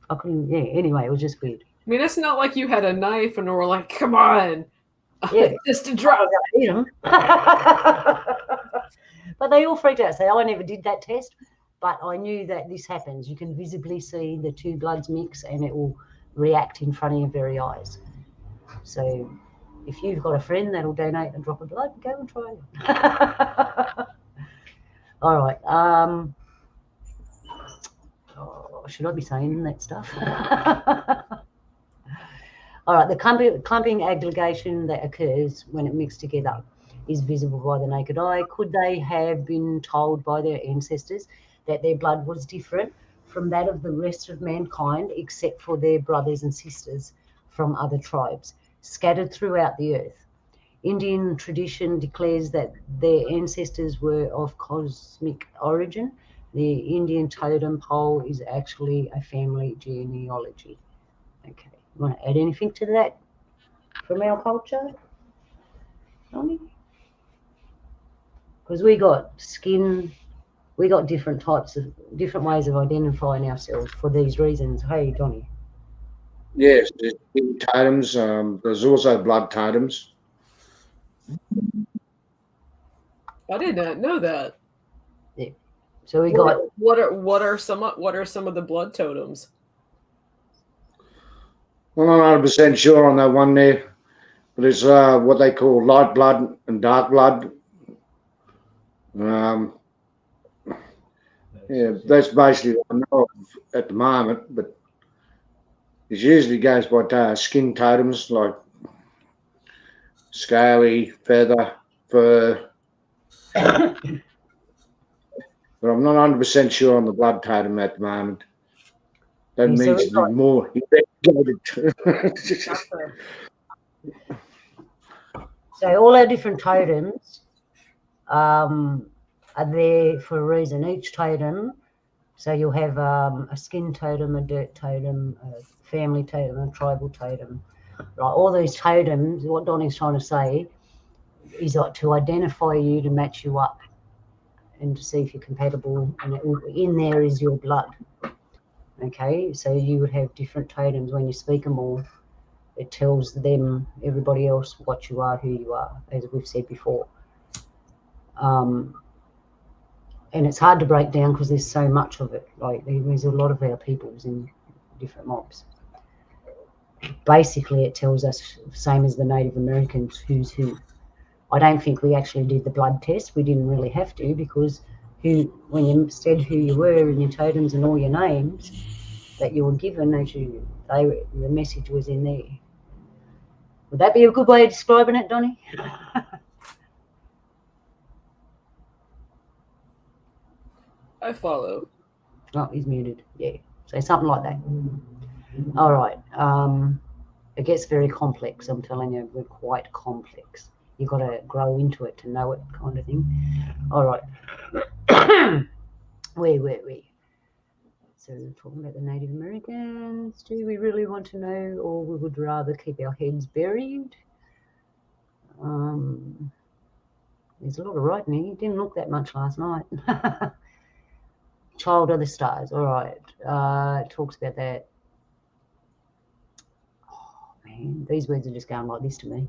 I couldn't, yeah, anyway, it was just weird. I mean, it's not like you had a knife and were like, come on, yeah. just a drop. Eat them. But they all freaked out. So I never did that test, but I knew that this happens. You can visibly see the two bloods mix and it will react in front of your very eyes. So if you've got a friend that'll donate a drop of blood, go and try it. All right. Should I be saying that stuff? All right. The clumping aggregation that occurs when it mixed together is visible by the naked eye. Could they have been told by their ancestors that their blood was different from that of the rest of mankind, except for their brothers and sisters from other tribes scattered throughout the earth? Indian tradition declares that their ancestors were of cosmic origin. The Indian totem pole is actually a family genealogy. Okay, you want to add anything to that from our culture, Donnie? Because we got skin, we got different ways of identifying ourselves for these reasons. Hey, Donnie. Yes, there's totems. There's also blood totems. I did not know that. Yeah. So we got what are some of the blood totems? I'm not 100% sure on that one there, but it's what they call light blood and dark blood. Yeah, that's basically what I know of at the moment, but it usually goes by skin totems, like scaly, feather, fur. But I'm not 100% sure on the blood totem at the moment. That Yeah, so needs we've to be more investigated. Gotcha. So all our different totems are there for a reason. Each totem, so you'll have a skin totem, a dirt totem, a family totem, a tribal totem. Right, all these totems, what Donnie's trying to say is like to identify you, to match you up, and to see if you're compatible. And in there is your blood. Okay, so you would have different totems. When you speak them all, it tells them, everybody else, what you are, who you are, as we've said before. And it's hard to break down because there's so much of it. Like there's a lot of our peoples in different mobs. Basically, it tells us, same as the Native Americans, who's who. I don't think we actually did the blood test. We didn't really have to, because when you said who you were and your totems and all your names that you were given, the message was in there. Would that be a good way of describing it, Donnie? I follow. Oh, he's muted. Yeah. So something like that. All right. It gets very complex. I'm telling you, we're quite complex. You've got to grow into it to know it, kind of thing. All right. Where? So we're talking about the Native Americans. Do we really want to know, or we would rather keep our heads buried? There's a lot of writing here. It didn't look that much last night. Child of the Stars. All right. It talks about that. Oh, man. These words are just going like this to me.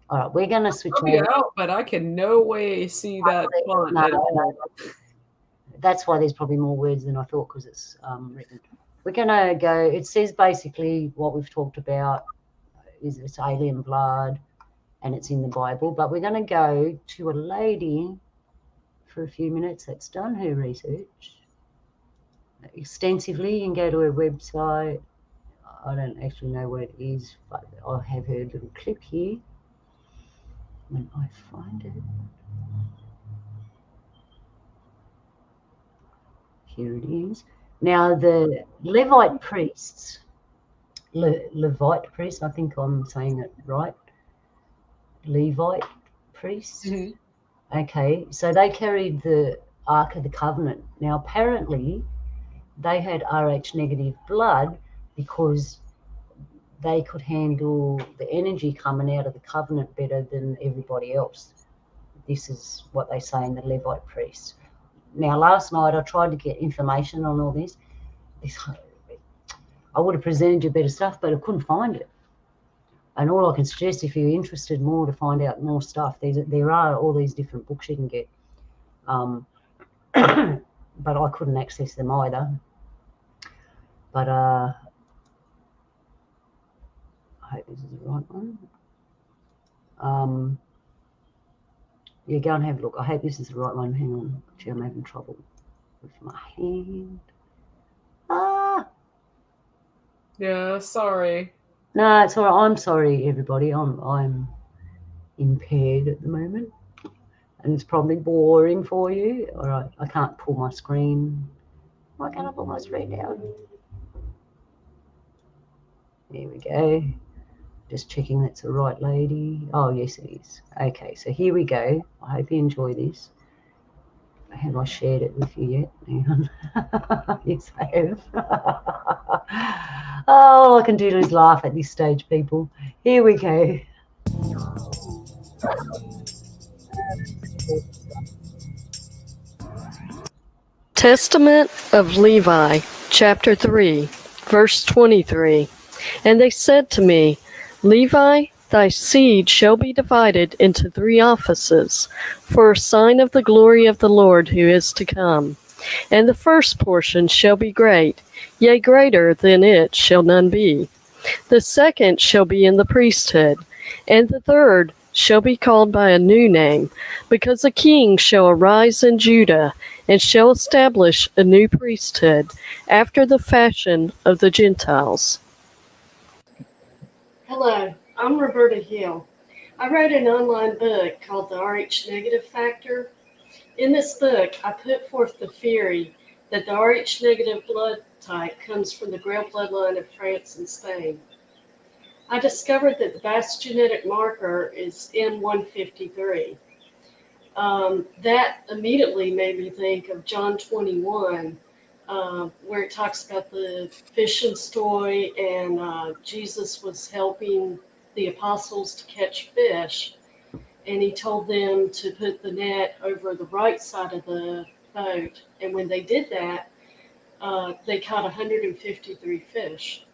All right. We're going to switch I'll be over. out, but I can no way see that font at all. That's why there's probably more words than I thought, because it's written. We're going to go. It says basically what we've talked about is it's alien blood, and it's in the Bible. But we're going to go to a lady for a few minutes that's done her research extensively. You can go to her website. I don't actually know where it is, but I'll have her little clip here when I find it. Here it is. Now, the Levite priests, Levite priests, I think I'm saying it right, Levite priests. Mm-hmm. Okay, so they carried the Ark of the Covenant. Now, apparently, they had Rh negative blood because they could handle the energy coming out of the covenant better than everybody else. This is what they say in the Levite priests. Now, last night I tried to get information on all this. I would have presented you better stuff, but I couldn't find it. And all I can suggest, if you're interested more to find out more stuff, there are all these different books you can get. But I couldn't access them either. But I hope this is the right one. Yeah, go and have a look. I hope this is the right one. Hang on. Gee, I'm having trouble with my hand. Yeah, sorry. No, it's all right. I'm sorry, everybody. I'm impaired at the moment, and it's probably boring for you. All right, I can't pull my screen. Why can't I pull my screen down? There we go. Just checking that's the right lady. Oh, yes, it is. Okay, so here we go. I hope you enjoy this. Have I shared it with you yet? Hang on. Yes, I have. Oh, all I can do is laugh at this stage, people. Here we go. Testament of Levi, chapter 3, verse 23. And they said to me, Levi, thy seed shall be divided into 3 offices, for a sign of the glory of the Lord who is to come. And the first portion shall be great, yea, greater than it shall none be. The second shall be in the priesthood, and the third shall be called by a new name, because a king shall arise in Judah, and shall establish a new priesthood, after the fashion of the Gentiles. Hello, I'm Roberta Hill. I wrote an online book called The RH Negative Factor. In this book, I put forth the theory that the Rh negative blood type comes from the Grail bloodline of France and Spain. I discovered that the best genetic marker is M153. That immediately made me think of John 21, where it talks about the fishing story and Jesus was helping the apostles to catch fish. And he told them to put the net over the right side of the boat. And when they did that, they caught 153 fish.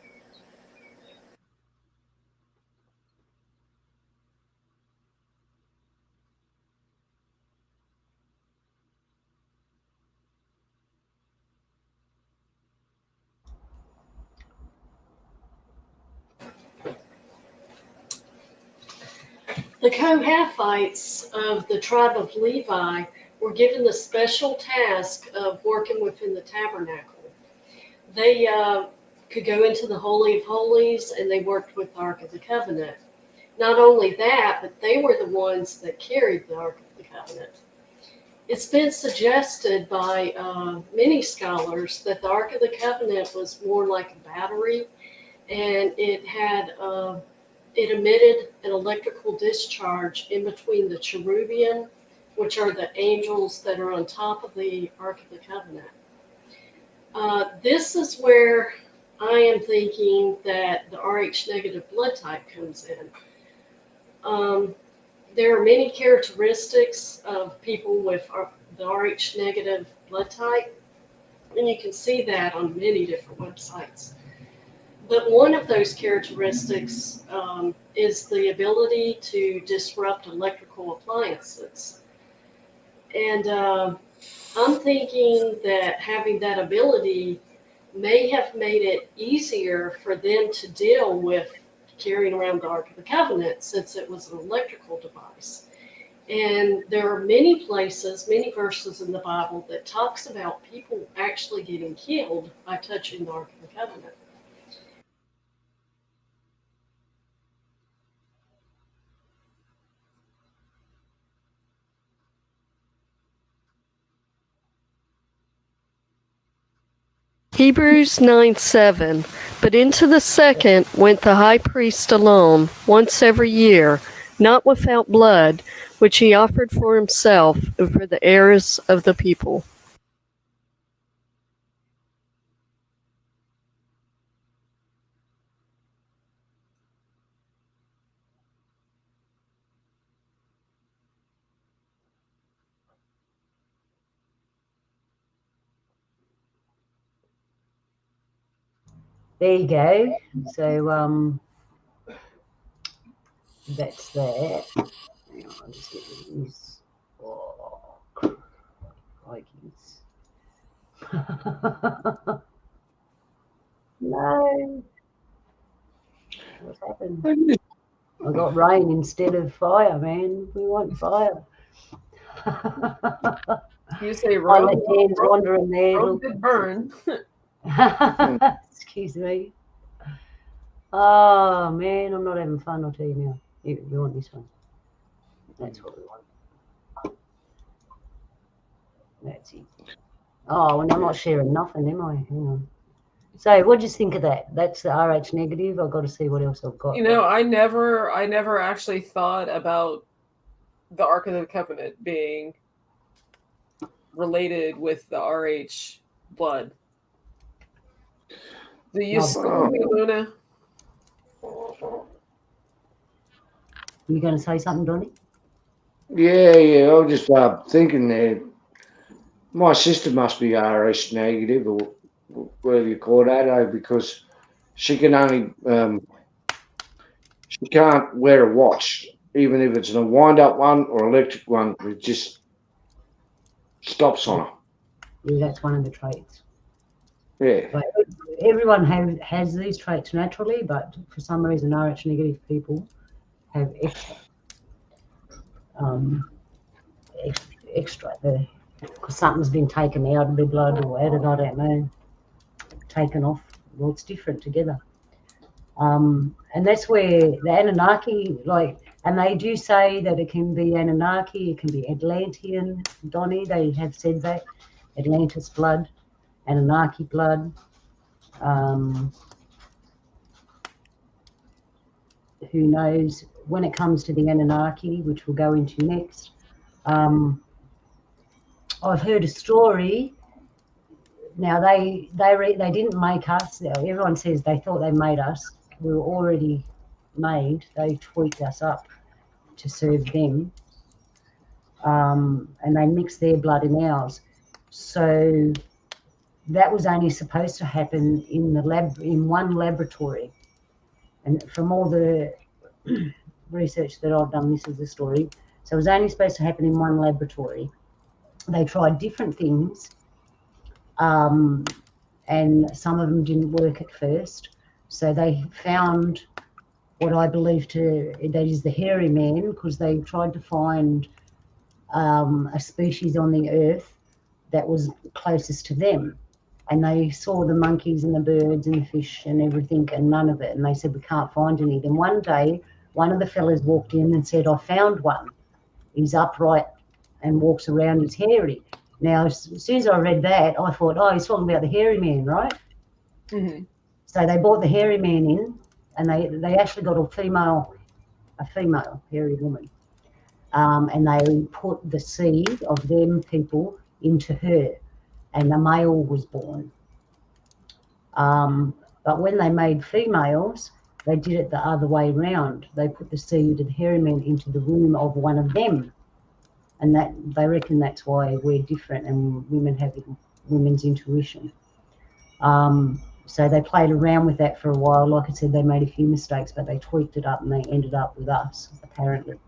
The Kohathites of the tribe of Levi were given the special task of working within the tabernacle. They could go into the Holy of Holies, and they worked with the Ark of the Covenant. Not only that, but they were the ones that carried the Ark of the Covenant. It's been suggested by many scholars that the Ark of the Covenant was more like a battery, and it had it emitted an electrical discharge in between the cherubim, which are the angels that are on top of the Ark of the Covenant. This is where I am thinking that the Rh negative blood type comes in. There are many characteristics of people with the Rh negative blood type, and you can see that on many different websites. But one of those characteristics is the ability to disrupt electrical appliances. And I'm thinking that having that ability may have made it easier for them to deal with carrying around the Ark of the Covenant, since it was an electrical device. And there are many places, many verses in the Bible that talks about people actually getting killed by touching the Ark of the Covenant. Hebrews 9:7. But into the second went the high priest alone, once every year, not without blood, which he offered for himself and for the errors of the people. There you go. So that's that. Hang on, I'll just get rid of this. Oh, crikeys. No. What's happened? I got rain instead of fire, man. We want fire. You say I'll road, let Dan's wandering there. road did burn. Excuse me. Oh man, I'm not having fun, I'll tell you now. You want this one? That's what we want. That's it. Oh, and I'm not sharing nothing, am I? Hang on. So what do you think of that? That's the RH negative. I've got to see what else I've got. You know, I never actually thought about the Ark of the Covenant being related with the RH blood. Do you school me, Luna? You going to say something, Donnie? Yeah, I was just thinking there. My sister must be RH negative, or whatever you call that, because she can only she can't wear a watch, even if it's a wind-up one or electric one. It just stops on her. Yeah, that's one of the traits. Yeah. But everyone has these traits naturally, but for some reason, RH negative people have extra there because something's been taken out of their blood or added, I don't know, taken off. Well, it's different together. And that's where the Anunnaki, and they do say that it can be Anunnaki, it can be Atlantean, Donnie, they have said that. Atlantis blood, Anunnaki blood. Who knows? When it comes to the Anunnaki, which we'll go into next, I've heard a story. Now they didn't make us. Everyone says they thought they made us. We were already made. They tweaked us up to serve them, and they mixed their blood in ours. So that was only supposed to happen in one laboratory. And from all the research that I've done, this is the story. So it was only supposed to happen in one laboratory. They tried different things, and some of them didn't work at first. So they found what I believe that is the hairy man, because they tried to find a species on the earth that was closest to them. And they saw the monkeys and the birds and the fish and everything, and none of it. And they said, we can't find any. Then one day, one of the fellas walked in and said, I found one. He's upright and walks around, he's hairy. Now, as soon as I read that, I thought, oh, he's talking about the hairy man, right? Mm-hmm. So they brought the hairy man in, and they actually got a female hairy woman. And they put the seed of them people into her, and the male was born. But when they made females, they did it the other way round. They put the seed of the hairy man into the womb of one of them. And that they reckon that's why we're different and women have women's intuition. So they played around with that for a while. Like I said, they made a few mistakes, but they tweaked it up and they ended up with us, apparently.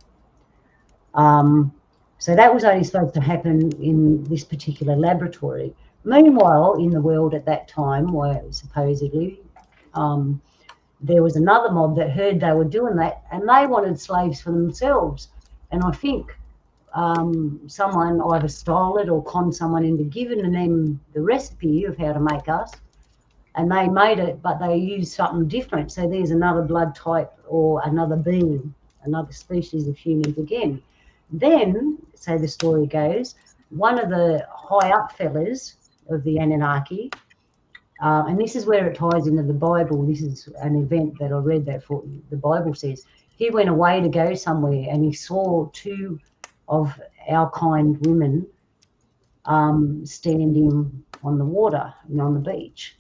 So that was only supposed to happen in this particular laboratory. Meanwhile, in the world at that time, where supposedly there was another mob that heard they were doing that, and they wanted slaves for themselves. And I think someone either stole it or conned someone into giving them the recipe of how to make us, and they made it, but they used something different. So there's another blood type or another being, another species of humans again. Then, so the story goes, one of the high up fellas of the Anunnaki, and this is where it ties into the Bible. This is an event that I read that for the Bible says. He went away to go somewhere and he saw two of our kind women standing on the water and on the beach.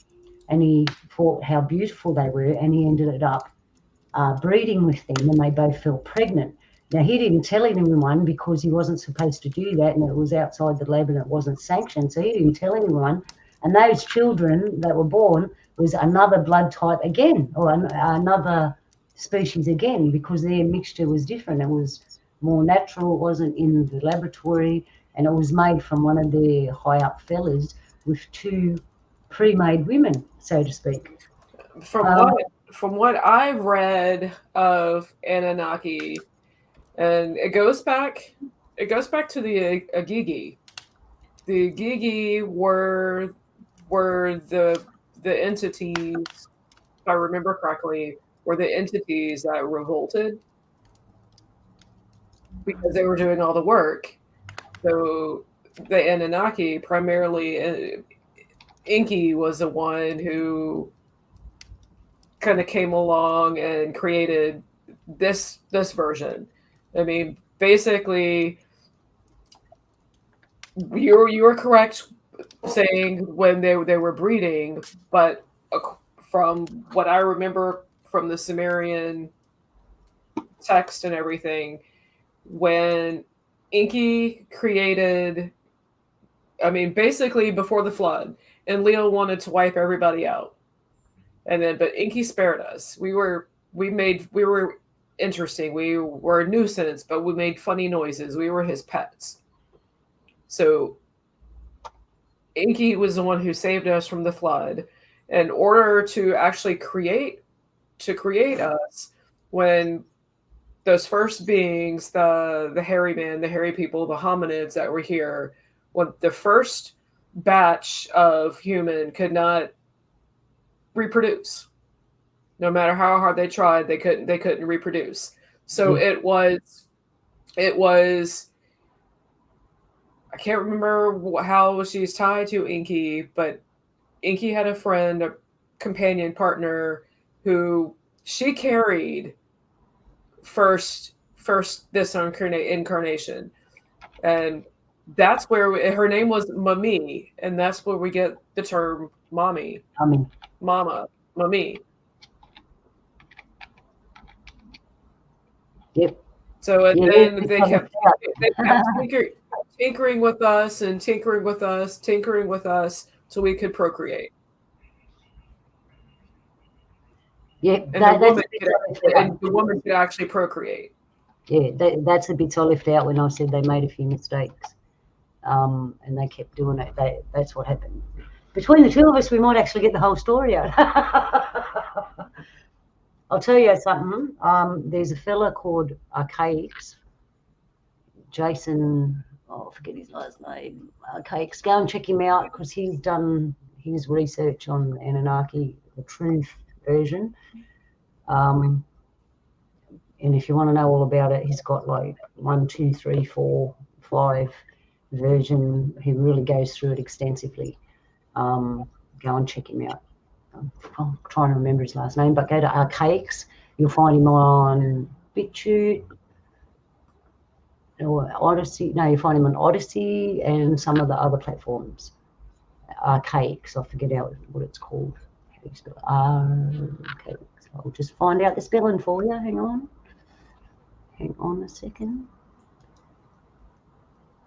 And he thought how beautiful they were, and he ended up breeding with them, and they both fell pregnant. Now, he didn't tell anyone because he wasn't supposed to do that, and it was outside the lab and it wasn't sanctioned, so he didn't tell anyone. And those children that were born was another blood type again, or another species again, because their mixture was different. It was more natural, it wasn't in the laboratory, and it was made from one of their high up fellas with two pre-made women, so to speak. From what I've read of Anunnaki, and it goes back to the Agigi. The Agigi were the entities, if I remember correctly, were the entities that revolted because they were doing all the work. So the Anunnaki, primarily Enki, was the one who kind of came along and created this version. I mean, basically, you were correct saying when they were breeding, but from what I remember from the Sumerian text and everything, when Enki created, I mean, basically before the flood, and Leo wanted to wipe everybody out, but Enki spared us. We were interesting. We were a nuisance, but we made funny noises. We were his pets. So Enki was the one who saved us from the flood. In order to actually create us, when those first beings, the hairy man, the hairy people, the hominids that were here, when the first batch of human could not reproduce. No matter how hard they tried, they couldn't reproduce. So Yeah. it was. I can't remember how she's tied to Inky, but Inky had a friend, a companion partner, who she carried first this incarnation, and that's where her name was Mami, and that's where we get the term mommy, I mean, mama, Mami. yep. So and Yeah, then it's they not kept about- tinkering with us and tinkering with us so we could procreate. Yeah, And that's the woman could actually procreate. Yeah, that's the bits I left out when I said they made a few mistakes, and they kept doing it. That's what happened. Between the two of us, we might actually get the whole story out. I'll tell you something. There's a fella called Archaics, Jason. Oh, I forget his last name. Archaics. Go and check him out because he's done his research on Anunnaki, the truth version. And if you want to know all about it, he's got like 1, 2, 3, 4, 5 version. He really goes through it extensively. Go and check him out. I'm trying to remember his last name, but go to Archaics. You'll find him on BitChute or Odyssey. No, you find him on Odyssey and some of the other platforms. Archaics, I forget what it's called. Archaics. I'll just find out the spelling for you. Hang on a second.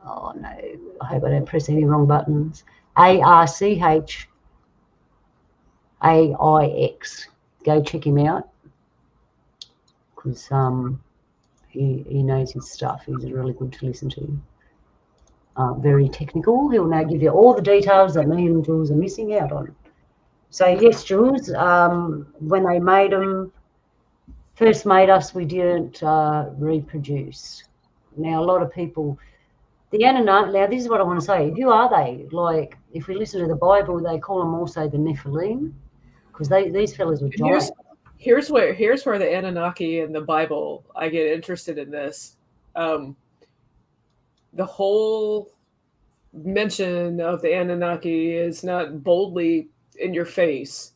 Oh no, I hope I don't press any wrong buttons. Archaiix. Go check him out because he knows his stuff. He's really good to listen to. Very technical. He'll now give you all the details that me and Jules are missing out on. So yes, Jules, when they first made us, we didn't reproduce. Now, a lot of people, the Anunnaki, now this is what I want to say. Who are they? Like, if we listen to the Bible, they call them also the Nephilim, because these fellas were giants. Here's where the Anunnaki in the Bible, I get interested in this. The whole mention of the Anunnaki is not boldly in your face,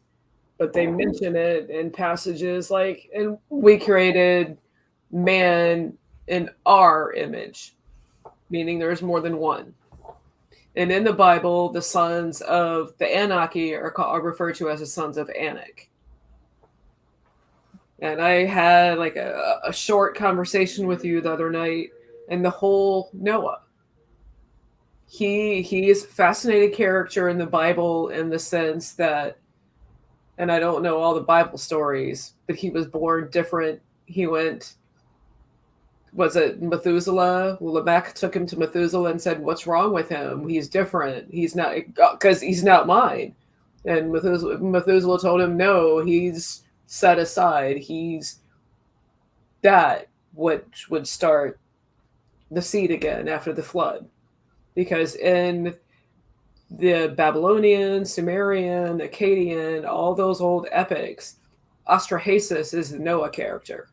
but they mention it in passages like, and we created man in our image, meaning there's more than one. And in the Bible, the sons of the Anunnaki are referred to as the sons of Anak. And I had like a short conversation with you the other night, and the whole Noah. He is a fascinating character in the Bible in the sense that, and I don't know all the Bible stories, but he was born different. He went, was it Methuselah? Lamech took him to Methuselah and said, "What's wrong with him? He's different. He's not, because he's not mine." And Methuselah told him, "No, he's set aside. He's that which would start the seed again after the flood." Because in the Babylonian, Sumerian, Akkadian, all those old epics, Astrahasis is the Noah character.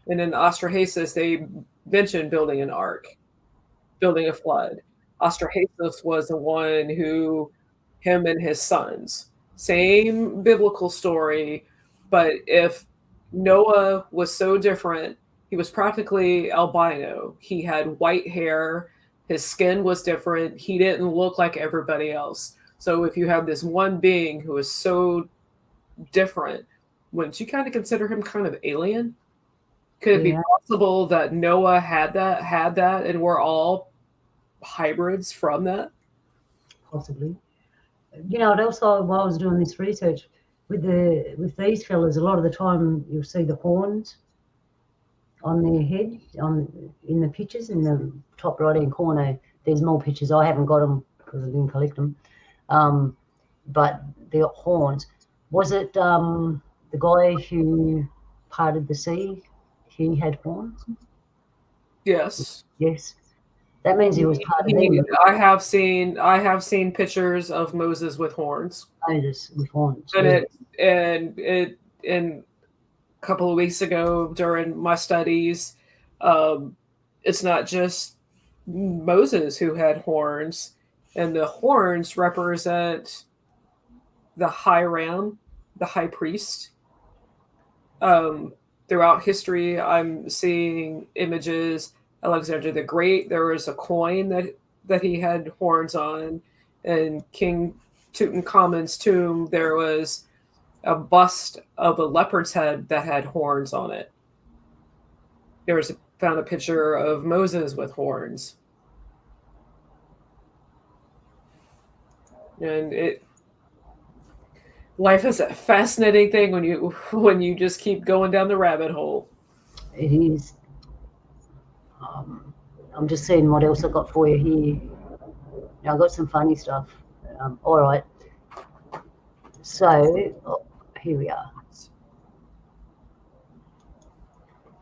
And in Astrahasis, they mention building an ark, building a flood. Astrahasis was the one who, him and his sons, same biblical story, but if Noah was so different, he was practically albino. He had white hair. His skin was different. He didn't look like everybody else. So if you have this one being who is so different, wouldn't you kind of consider him kind of alien? Could it be possible that Noah had that, and we're all hybrids from that? Possibly. You know, and also while I was doing this research with these fellas, a lot of the time you'll see the horns on their head in the pictures in the top right hand corner. There's more pictures. I haven't got them because I didn't collect them. But the horns. Was it the guy who parted the sea? He had horns. Yes. Yes. That means he was part of them. I have seen pictures of Moses with horns. Moses with horns. And in a couple of weeks ago during my studies, it's not just Moses who had horns, and the horns represent the high ram, the high priest. Throughout history, I'm seeing images. Alexander the Great, there was a coin that he had horns on. And King Tutankhamun's tomb, there was a bust of a leopard's head that had horns on it. Found a picture of Moses with horns. And life is a fascinating thing when you just keep going down the rabbit hole. It is. I'm just seeing what else I've got for you here. Now, I've got some funny stuff. All right. So, here we are.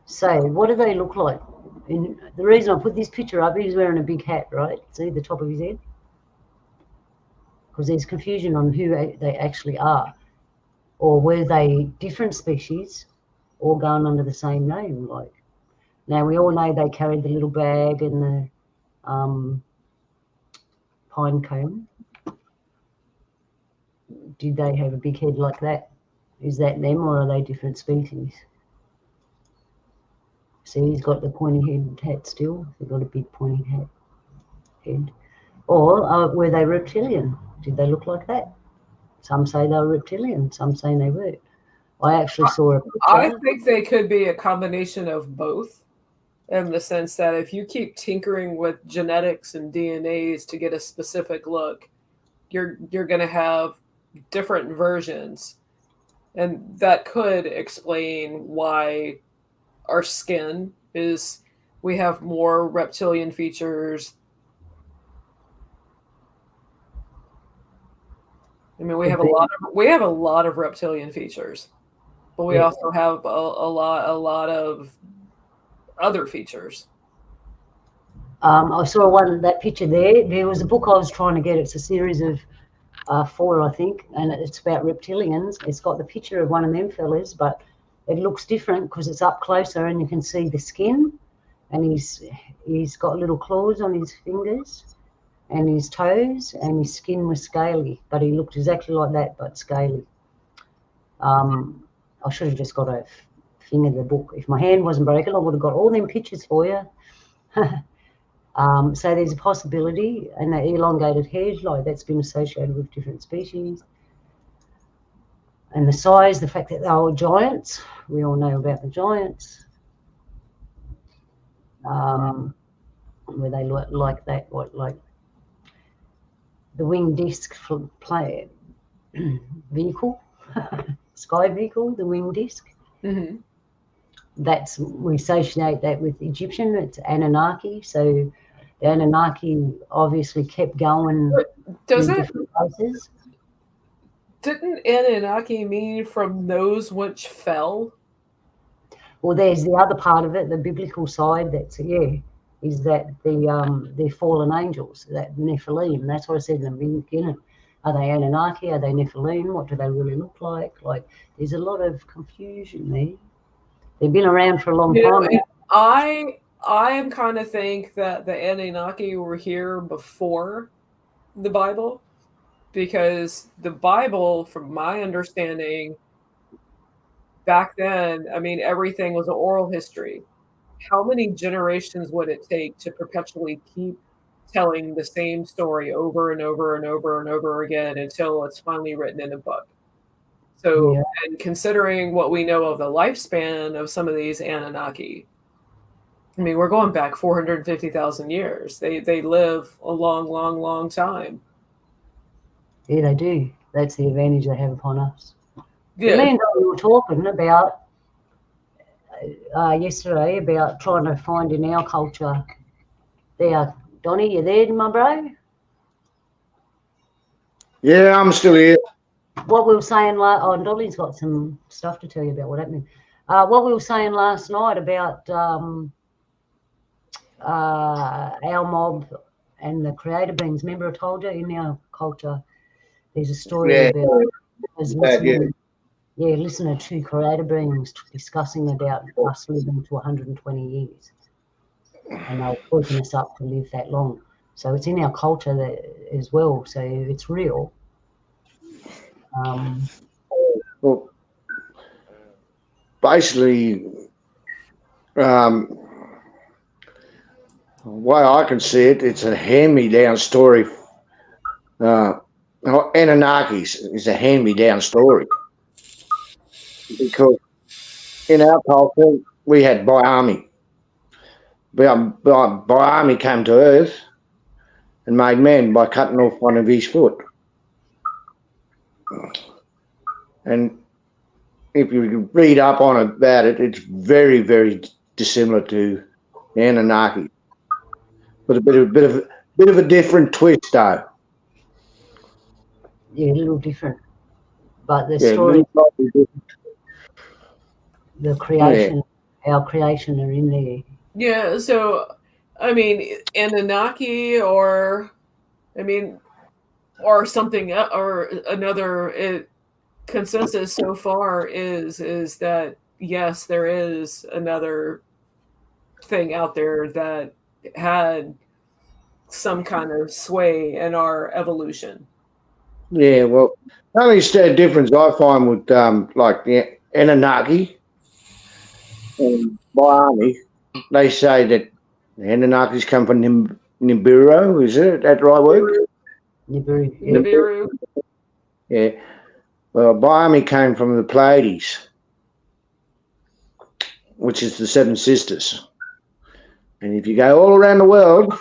So, what do they look like? And the reason I put this picture up, he's wearing a big hat, right? See the top of his head? Because there's confusion on who they actually are. Or were they different species or going under the same name? Like, now, we all know they carried the little bag and the pine cone. Did they have a big head like that? Is that them, or are they different species? See, he's got the pointy hat still. They've got a big pointy head. Or were they reptilian? Did they look like that? Some say they were reptilian. Some say they weren't. I actually saw a picture. I think they could be a combination of both, in the sense that if you keep tinkering with genetics and DNAs to get a specific look, you're going to have different versions. And that could explain why our skin is, we have more reptilian features. I mean, we have a lot of reptilian features, but we also have a lot of other features. I saw that picture there. There was a book I was trying to get. It's a series of 4, I think, and it's about reptilians. It's got the picture of one of them fellas, but it looks different because it's up closer and you can see the skin, and he's got little claws on his fingers and his toes, and his skin was scaly, but he looked exactly like that, but scaly. I should have just got a finger the book. If my hand wasn't broken, I would have got all them pictures for you. So there's a possibility, and the elongated head, like that's been associated with different species. And the size, the fact that they were giants, we all know about the giants. Where they look like that, like the winged disc vehicle, sky vehicle, the winged disc. Mm-hmm. We associate that with Egyptian. It's Anunnaki. So the Anunnaki obviously kept going in different places. Didn't Anunnaki mean from those which fell? Well, there's the other part of it, the biblical side. Is that they're fallen angels, that Nephilim. That's what I said in the beginning. Are they Anunnaki? Are they Nephilim? What do they really look like? Like, there's a lot of confusion there. They've been around for a long time. I am kind of think that the Anunnaki were here before the Bible, because the Bible, from my understanding, back then, I mean, everything was an oral history. How many generations would it take to perpetually keep telling the same story over and over and over and over again until it's finally written in a book? So, and considering what we know of the lifespan of some of these Anunnaki, I mean, we're going back 450,000 years. They live a long, long, long time. Yeah, they do. That's the advantage they have upon us. Yeah. Me and Donnie were talking about yesterday about trying to find in our culture. There, Donnie, you there, my bro? Yeah, I'm still here. What we were saying and Dolly's got some stuff to tell you about what happened. What we were saying last night about our mob and the creator beings. Remember I told you in our culture there's a story about us listening Yeah, listen to two creator beings discussing about us living to 120 years. And they were working us up to live that long. So it's in our culture that, as well. So it's real. Well, basically, the way I can see it, it's a hand-me-down story. Anunnakis is a hand-me-down story because in our culture we had Biami. Biami came to Earth and made man by cutting off one of his foot. And if you read up on it about it, it's very, very dissimilar to the Anunnaki, but a bit of a different twist, though. Yeah, a little different. But the Yeah, story, slightly different. the creation, our creation are in there. Yeah, so I mean, Anunnaki, or I mean, or something, or another consensus so far is that yes, there is another thing out there that had some kind of sway in our evolution. Yeah, well, the only difference I find with like the Anunnaki and Biami, they say that the Anunnakis come from Nibiru. Is it that right word? Nibiru. Yeah. Well, Biami came from the Pleiades, which is the Seven Sisters. And if you go all around the world,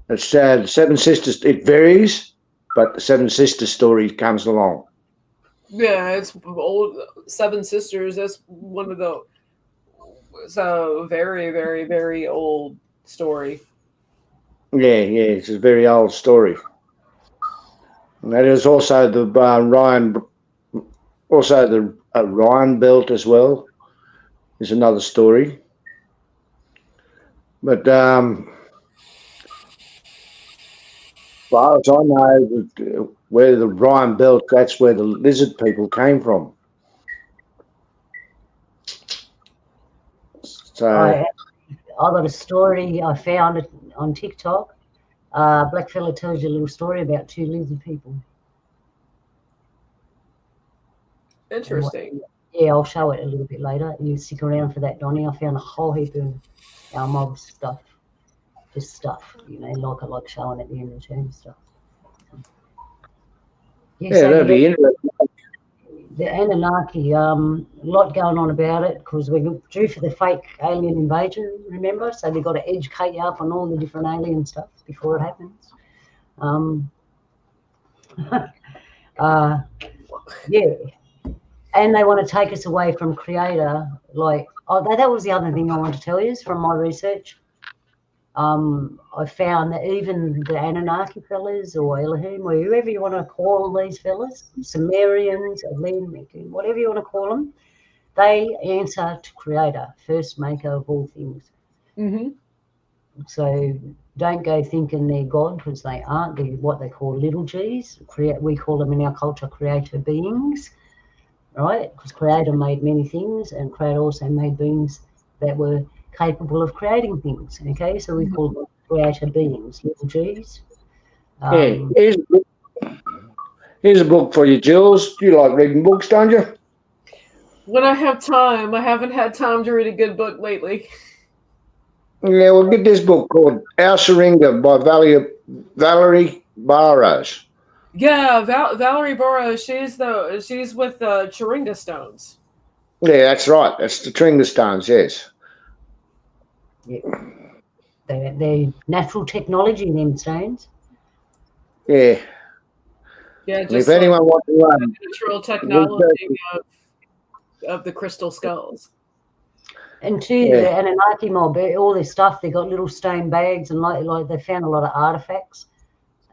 it's the Seven Sisters. It varies, but the Seven Sisters story comes along. Yeah, it's old Seven Sisters. That's one of the very, very, very old story. Yeah, it's a very old story. And that is also the Ryan belt as well. Is another story. But far as I know, where the Ryan belt, that's where the lizard people came from. So I got a story. I found it on TikTok. Black fella tells you a little story about two lizard people. Interesting. Yeah, I'll show it a little bit later. You stick around for that, Donnie. I found a whole heap of our mob stuff. Just stuff, like I like showing at the end of the term stuff. yeah, that'd be interesting. The Anunnaki, a lot going on about it because we're due for the fake alien invasion, remember? So they've got to educate you up on all the different alien stuff before it happens. Yeah. And they want to take us away from Creator. That was the other thing I want to tell you is from my research. I found that even the Anunnaki fellas or Elohim or whoever you want to call these fellas, Sumerians, Elohim, whatever you want to call them, they answer to Creator, first maker of all things. Mm-hmm. So don't go thinking they're God because they aren't. They're what they call little g's. We call them in our culture creator beings, right? Because Creator made many things and Creator also made beings that were capable of creating things. Okay, so we call them creator beings, little g's. Here's a book for you, Jules. You like reading books, don't you? When I have time, I haven't had time to read a good book lately. Yeah, well, get this book called Our Syringa by Valerie Burrows. Yeah, Valerie Burrows. She's with the Chiringa stones. Yeah, that's right. That's the Chiringa stones. Yes. Yeah. They're natural technology, them stones. Yeah. Yeah, And just if anyone wants to the natural technology of the crystal skulls. And the Anunnaki mob, all their stuff, they got little stone bags and like they found a lot of artifacts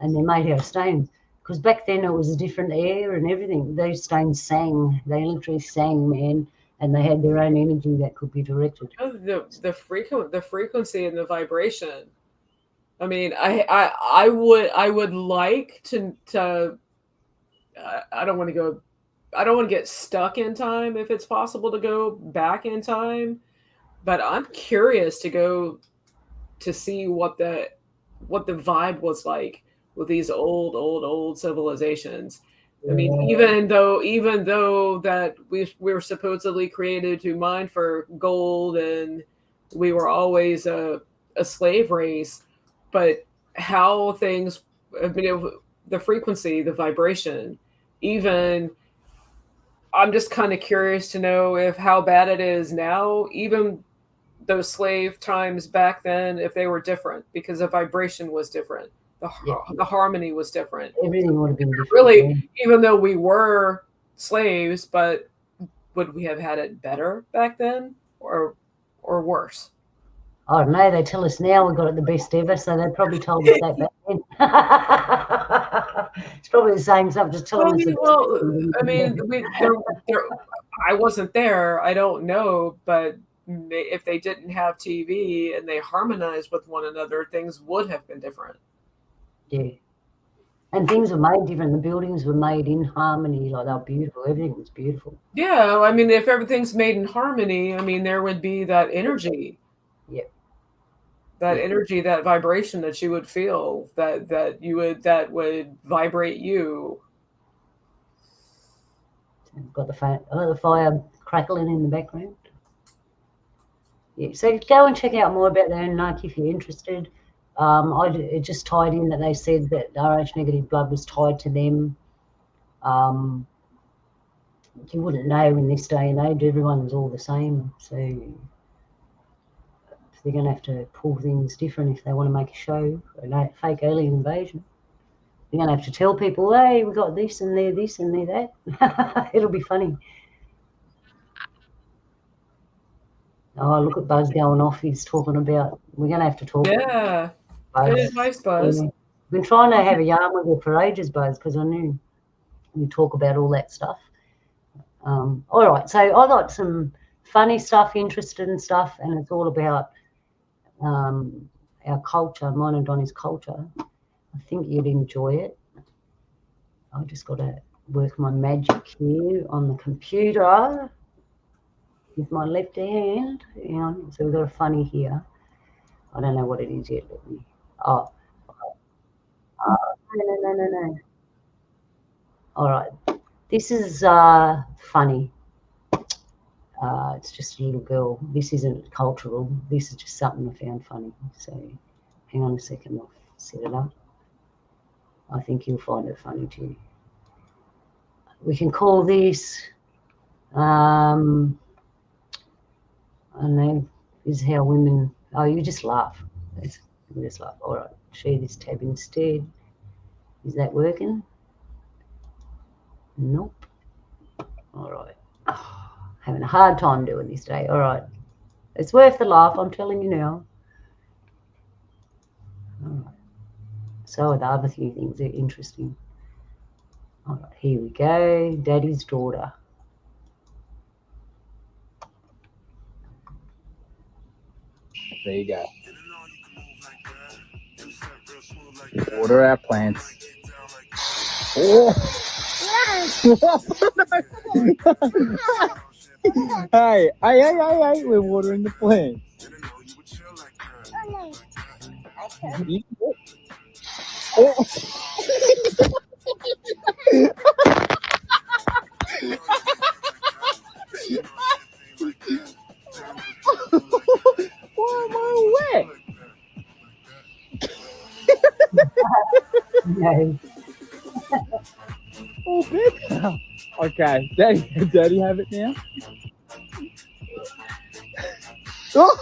and they're made out of stones. Because back then it was a different air and everything. Those stones sang. They literally sang, man, and they had their own energy that could be directed. The frequency and the vibration. I mean, I would like to I don't want to go I don't want to get stuck in time if it's possible to go back in time, but I'm curious to go to see what the vibe was like with these old civilizations. I mean, even though that we were supposedly created to mine for gold and we were always a slave race, but how things have been able, the frequency, the vibration, even I'm just kind of curious to know if how bad it is now, even those slave times back then, if they were different because the vibration was different, the harmony was different. Everything would have been different. Really, even though we were slaves, but would we have had it better back then or worse? I don't know. They tell us now we got it the best ever, so they probably told us that back then. It's probably the same stuff, just telling us. I wasn't there. I don't know, but if they didn't have TV and they harmonized with one another, things would have been different. Yeah. And things were made different. The buildings were made in harmony, like they were beautiful. Everything was beautiful. Yeah, I mean, if everything's made in harmony, I mean, there would be that energy. Yeah. That energy, that vibration that you would feel, that would vibrate you. Got the fire crackling in the background. Yeah, so go and check out more about the Anunnaki if you're interested. It just tied in that they said that RH negative blood was tied to them. You wouldn't know in this day and age. Everyone's all the same. So they're going to have to pull things different if they want to make a show, a fake alien invasion. They're going to have to tell people, hey, we got this and they're this and they're that. It'll be funny. Oh, look at Buzz going off. He's talking about, we're going to have to talk. Yeah. Good advice, Buzz. I've been trying to have a yarn with you for ages, Buzz, because I knew you talk about all that stuff. All right, so I got some funny stuff, interesting stuff, and it's all about our culture, mine and Donnie's culture. I think you'd enjoy it. I've just got to work my magic here on the computer with my left hand. So we've got a funny here. I don't know what it is yet. No. All right. This is funny. It's just a little girl. This isn't cultural. This is just something I found funny. So hang on a second. I'll set it up. I think you'll find it funny too. We can call this, I don't know, this is how women, you just laugh. You just laugh. All right, share this tab instead. Is that working? Nope. All right. Having a hard time doing this day. All right. It's worth the laugh, I'm telling you now. All right. So are the other few things. They're interesting. All right, here we go. Daddy's daughter. There you go. Water our plants. Oh. Hey, we're watering the plants. Oh. Why am I wet? No. Oh, baby. Okay, Daddy have it now. Oh.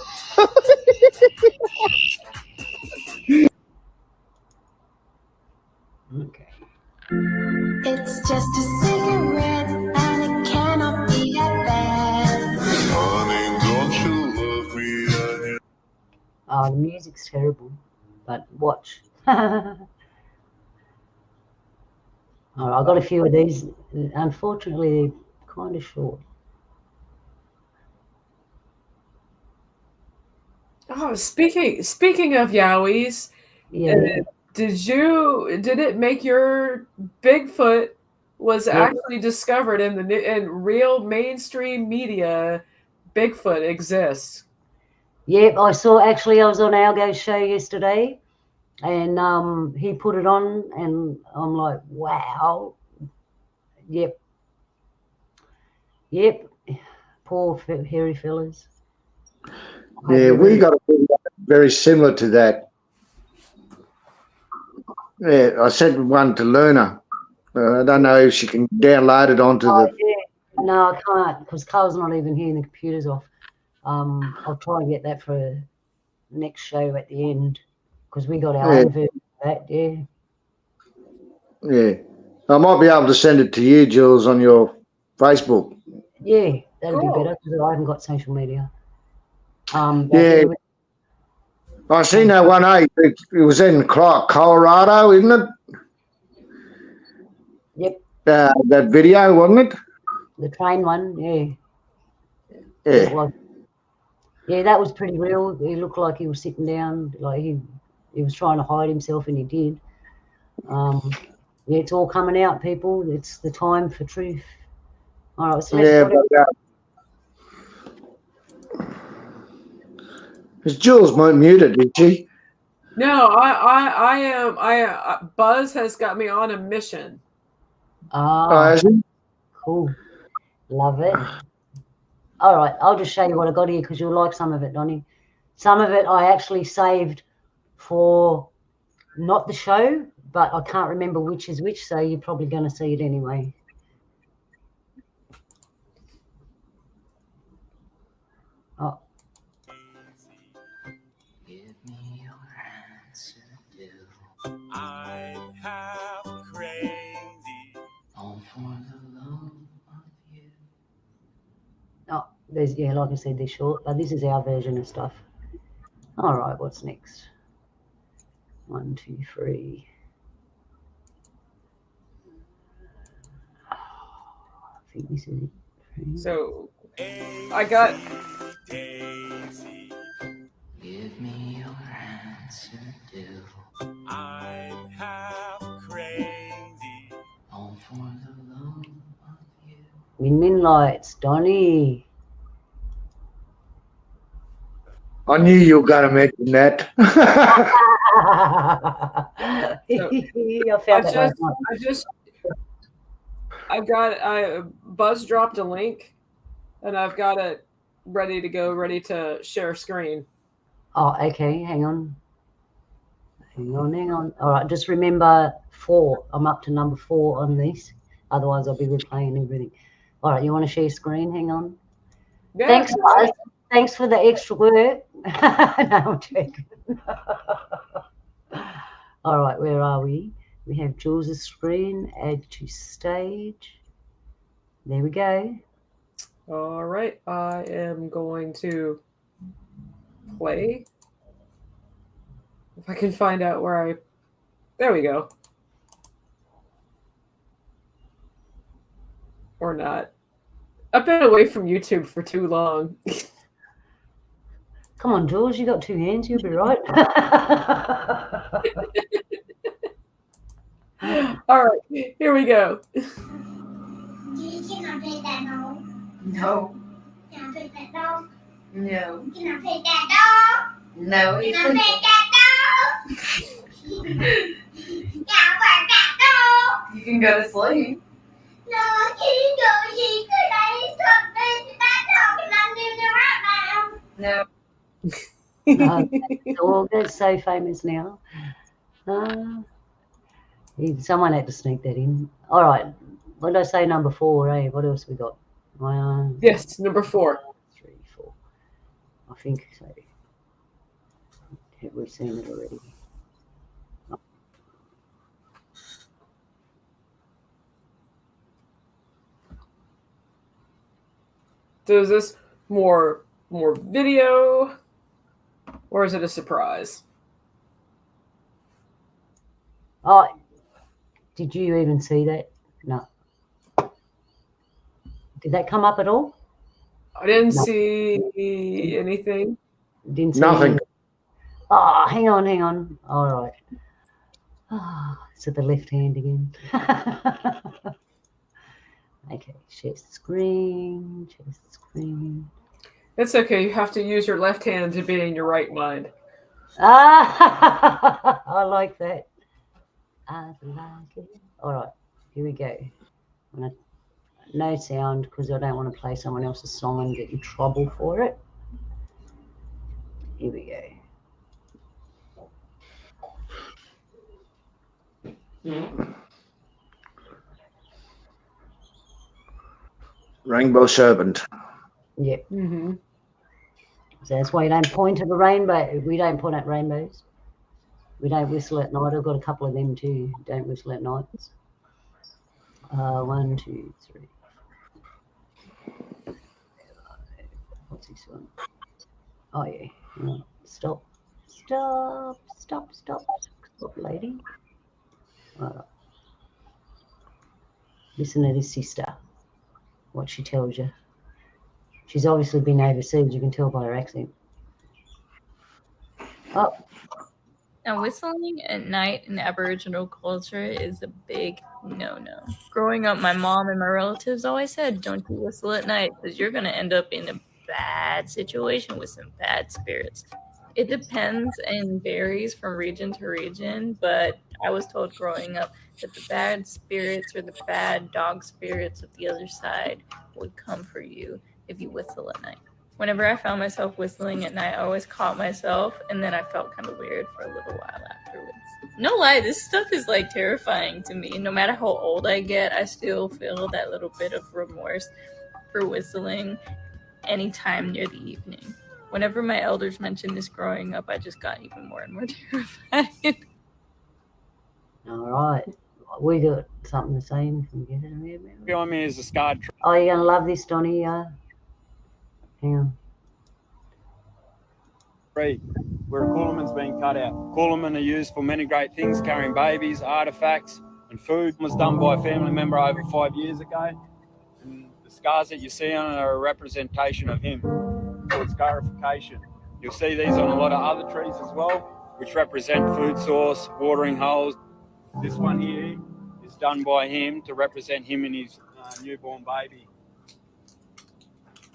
Okay. It's just a cigarette and it cannot be that bad. Honey, don't you love me? The music's terrible, but watch. All right, I've got a few of these. Unfortunately, they're kind of short. Oh, speaking of Yowies, Yeah. did it make your Bigfoot was Yeah. actually discovered in real mainstream media. Bigfoot exists. Yep, I was on Algo's show yesterday, and he put it on, and I'm like, wow. Yep. Poor hairy fellas. Yeah, we got a video very similar to that. Yeah, I sent one to Luna. I don't know if she can download it onto the. Yeah. No, I can't, because Carl's not even here and the computer's off. I'll try and get that for next show at the end, because we got our own version of that. Yeah. Yeah, I might be able to send it to you, Jules, on your Facebook. Yeah, that'd Cool. be better, because I haven't got social media. Yeah. I seen that one. It was in Colorado, isn't it? Yep, That video, wasn't it? the train one. Yeah. Yeah. Well, yeah, that was pretty real. He looked like he was sitting down, like he was trying to hide himself, and he did. Yeah, it's all coming out, people. It's the time for truth. All right, so let's put it. Is Jules muted, is she? No, I am. Buzz has got me on a mission. Ah, Is he? cool. Love it. All right, I'll just show you what I got here, because you'll like some of it, Donnie. Some of it I actually saved for not the show, but I can't remember which is which, so you're probably going to see it anyway. Oh. Give me your answer, I'm half crazy. All for the love of you. Oh, there's, yeah, like I said, they're short, but this is our version of stuff. All right, what's next? 1, 2, 3. I think this is it. 3. So I got. Give me your answer, I'm half crazy. All for the love of you. Min lights, Donnie. I knew you were going to mention that. I found that Buzz dropped a link, and I've got it ready to go, ready to share screen. Oh, okay. Hang on. All right, just remember 4. I'm up to number 4 on this. Otherwise, I'll be replaying everything. All right, you want to share screen? Hang on. Yeah, Thanks, guys. Thanks for the extra work. No, I'm joking. All right, where are we? We have Jules' screen. Add to stage. There we go. All right, I am going to play. If I can find out where I... There we go. Or not. I've been away from YouTube for too long. Come on, Jules, you got 2 hands. You'll be right. All right, here we go. Can I pet that dog? No. Can I pet that dog? No. Can I pet that dog? No. Can I pet that dog? Can I pet that dog? You can go to sleep. No, I can't go sleep because I need something to that dog and I'm doing it right now. No. Oh, that's so famous now. Someone had to sneak that in. All right. What did I say? Number 4, eh? What else we got? Yes, number 4. 3, 4. I think so. Have we seen it already? So is this more video, or is it a surprise? Oh, did you even see that? No. Did that come up at all? I didn't see anything. Didn't see Nothing. anything. Oh, hang on. All right. Oh, it's at the left hand again. Okay, share screen, share screen. It's okay. You have to use your left hand to be in your right mind. Ah, I like that. I like it. All right, here we go. No sound because I don't want to play someone else's song and get in trouble for it. Here we go. Rainbow serpent. Yep. Mm-hmm. So that's why you don't point at the rainbow. We don't point at rainbows. We don't whistle at night. I've got a couple of them too. Don't whistle at nights. 1, 2, 3. What's this one? Oh yeah. No. Stop. Stop. Stop. Stop. Stop, lady. Right. Listen to this sister. What she tells you. She's obviously been overseas. You can tell by her accent. Oh. Now, whistling at night in Aboriginal culture is a big no-no. Growing up, my mom and my relatives always said, don't you whistle at night because you're going to end up in a bad situation with some bad spirits. It depends and varies from region to region, but I was told growing up that the bad spirits or the bad dog spirits of the other side would come for you if you whistle at night. Whenever I found myself whistling at night, I always caught myself, and then I felt kind of weird for a little while afterwards. No lie, this stuff is like terrifying to me. No matter how old I get, I still feel that little bit of remorse for whistling anytime near the evening. Whenever my elders mentioned this growing up, I just got even more and more terrified. All right. We got something the same. Can we get it around? Behind me is a scarred tree. Oh, you're going to love this, Donnie. Hang on. Where a coolaman's been cut out. Coolaman are used for many great things, carrying babies, artifacts, and food. Was done by a family member over 5 years ago. And the scars that you see on it are a representation of him. Called scarification. You'll see these on a lot of other trees as well, which represent food source, watering holes. This one here is done by him to represent him and his newborn baby.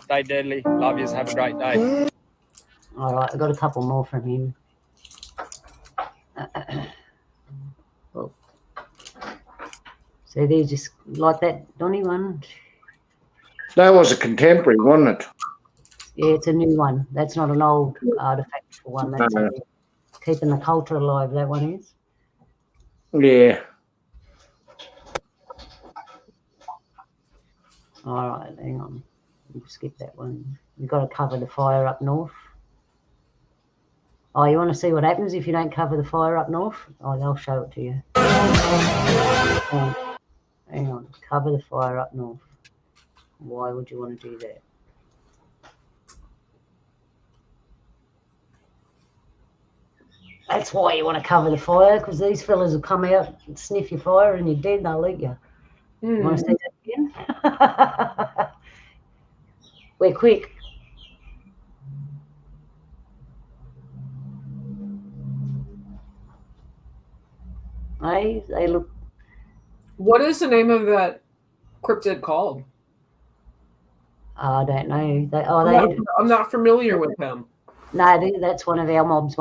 Stay deadly. Love yous. Have a great day. All right, I've got a couple more from him. Oh. So they're just like that Donny one. That was a contemporary, wasn't it? Yeah, it's a new one. That's not an old artifact for one. That's keeping the culture alive, that one is. Yeah. All right, hang on. We'll skip that one. You've got to cover the fire up north. Oh, you want to see what happens if you don't cover the fire up north? Oh, they'll show it to you. Hang on. Cover the fire up north. Why would you want to do that? That's why you want to cover the fire, because these fellas will come out and sniff your fire and you're dead and they'll eat you. You want to see that again? We're quick. They look. What is the name of that cryptid called? I don't know. I'm not familiar with them. No, that's one of our mobs.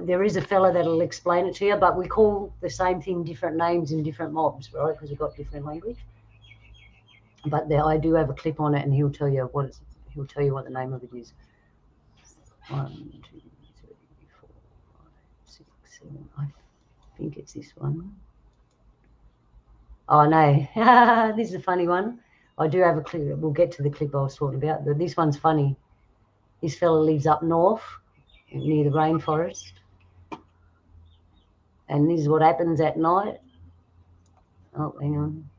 There is a fella that'll explain it to you, but we call the same thing different names in different mobs, right? Because we've got different language. But I do have a clip on it, and he'll tell you what the name of it is. 1, 2, 3, 4, 5, 6, 7. I think it's this one. Oh no, this is a funny one. I do have a clip. We'll get to the clip I was talking about. But this one's funny. This fella lives up north near the rainforest. And this is what happens at night. Oh, hang on.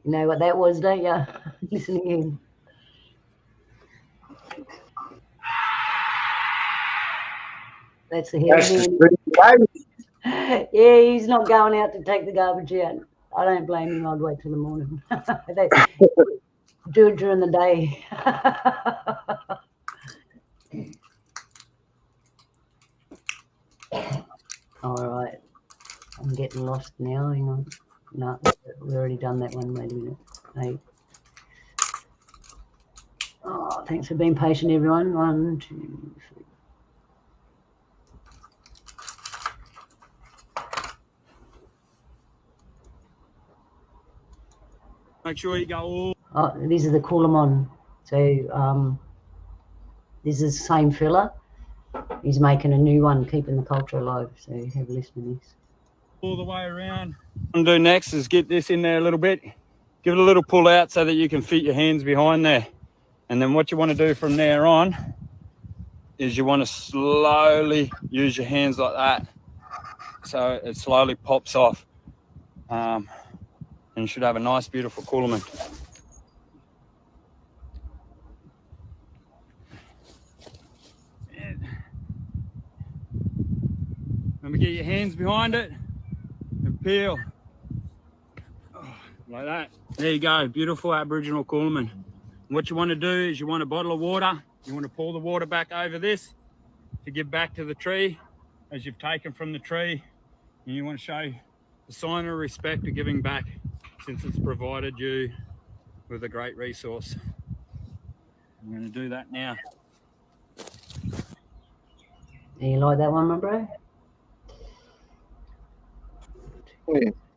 You know what that was, don't you? Listening in. That's the head. Yeah, he's not going out to take the garbage out. I don't blame him. I'd wait till the morning. Do it during the day. All right. I'm getting lost now. Hang on. No, we already done that one. Wait a minute. 8. Oh, thanks for being patient, everyone. 1, 2, 3. Make sure you go all. Oh, these are the Coolamon. So this is the same fella. He's making a new one, keeping the culture alive. So have a listen to this. All the way around. What I'm gonna do next is get this in there a little bit. Give it a little pull out so that you can fit your hands behind there. And then what you want to do from there on is you want to slowly use your hands like that. So it slowly pops off. And you should have a nice, beautiful Coolaman. Remember, get your hands behind it and peel. Like that. There you go, beautiful Aboriginal Coolaman. What you want to do is you want a bottle of water. You want to pour the water back over this to give back to the tree as you've taken from the tree. And you want to show the sign of respect of giving back since it's provided you with a great resource. I'm going to do that now. You like that one, my bro?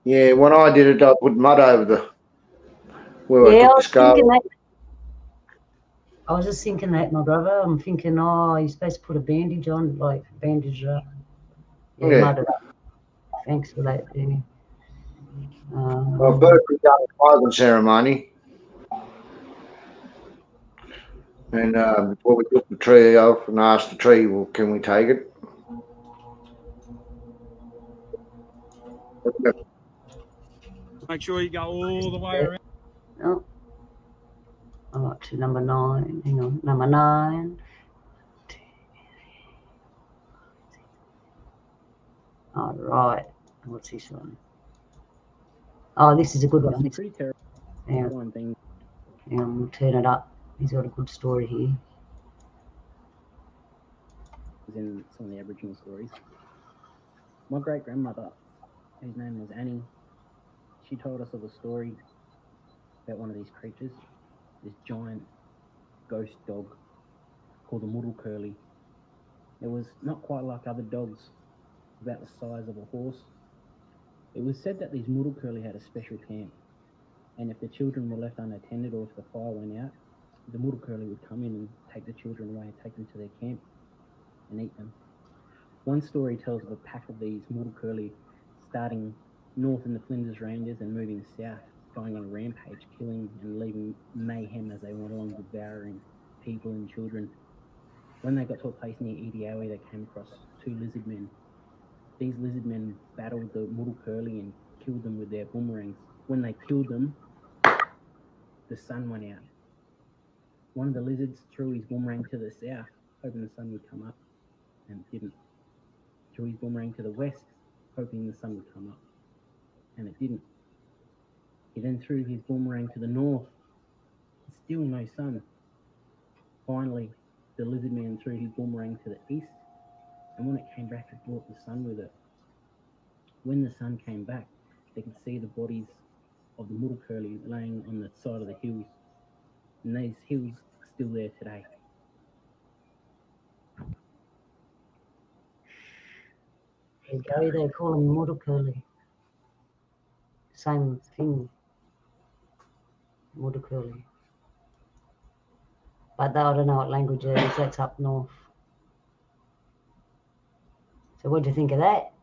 Yeah, when I did it, I put mud over the where I Yeah, took the skull. I was just thinking that, my brother. I'm thinking, oh, you're supposed to put a bandage on, like bandage up. Yeah, mud it up. Thanks for that. Yeah. Well, first we done the clothing ceremony. And before we took the tree off and asked the tree, well, can we take it? Make sure you go all the way around. Oh. Oh, to number 9. Hang on. Number 9. All right. What's this one? Oh, this is a good one. It's pretty terrible. Yeah. One thing. We'll turn it up. He's got a good story here. In some of the Aboriginal stories. My great grandmother, whose name was Annie, she told us of a story about one of these creatures, this giant ghost dog called the Murru Curly. It was not quite like other dogs, about the size of a horse. It was said that these Murru Curly had a special camp, and if the children were left unattended or if the fire went out, the Murru Curly would come in and take the children away and take them to their camp and eat them. One story tells of a pack of these Murru Curly starting north in the Flinders Ranges and moving south, going on a rampage, killing and leaving mayhem as they went along, devouring people and children. When they got to a place near Ediawe, they came across 2 lizard men. These lizard men battled the Murru Curly and killed them with their boomerangs. When they killed them, the sun went out. One of the lizards threw his boomerang to the south, hoping the sun would come up, and it didn't. Threw his boomerang to the west, hoping the sun would come up, and it didn't. He then threw his boomerang to the north, still no sun. Finally, the lizard man threw his boomerang to the east, and when it came back, it brought the sun with it. When the sun came back, they could see the bodies of the Murru Curly laying on the side of the hills, and these hills are still there today. There you go. They call them Murru Curly. Same thing. Murru Curly. But I don't know what language it is. That's up north. So what do you think of that?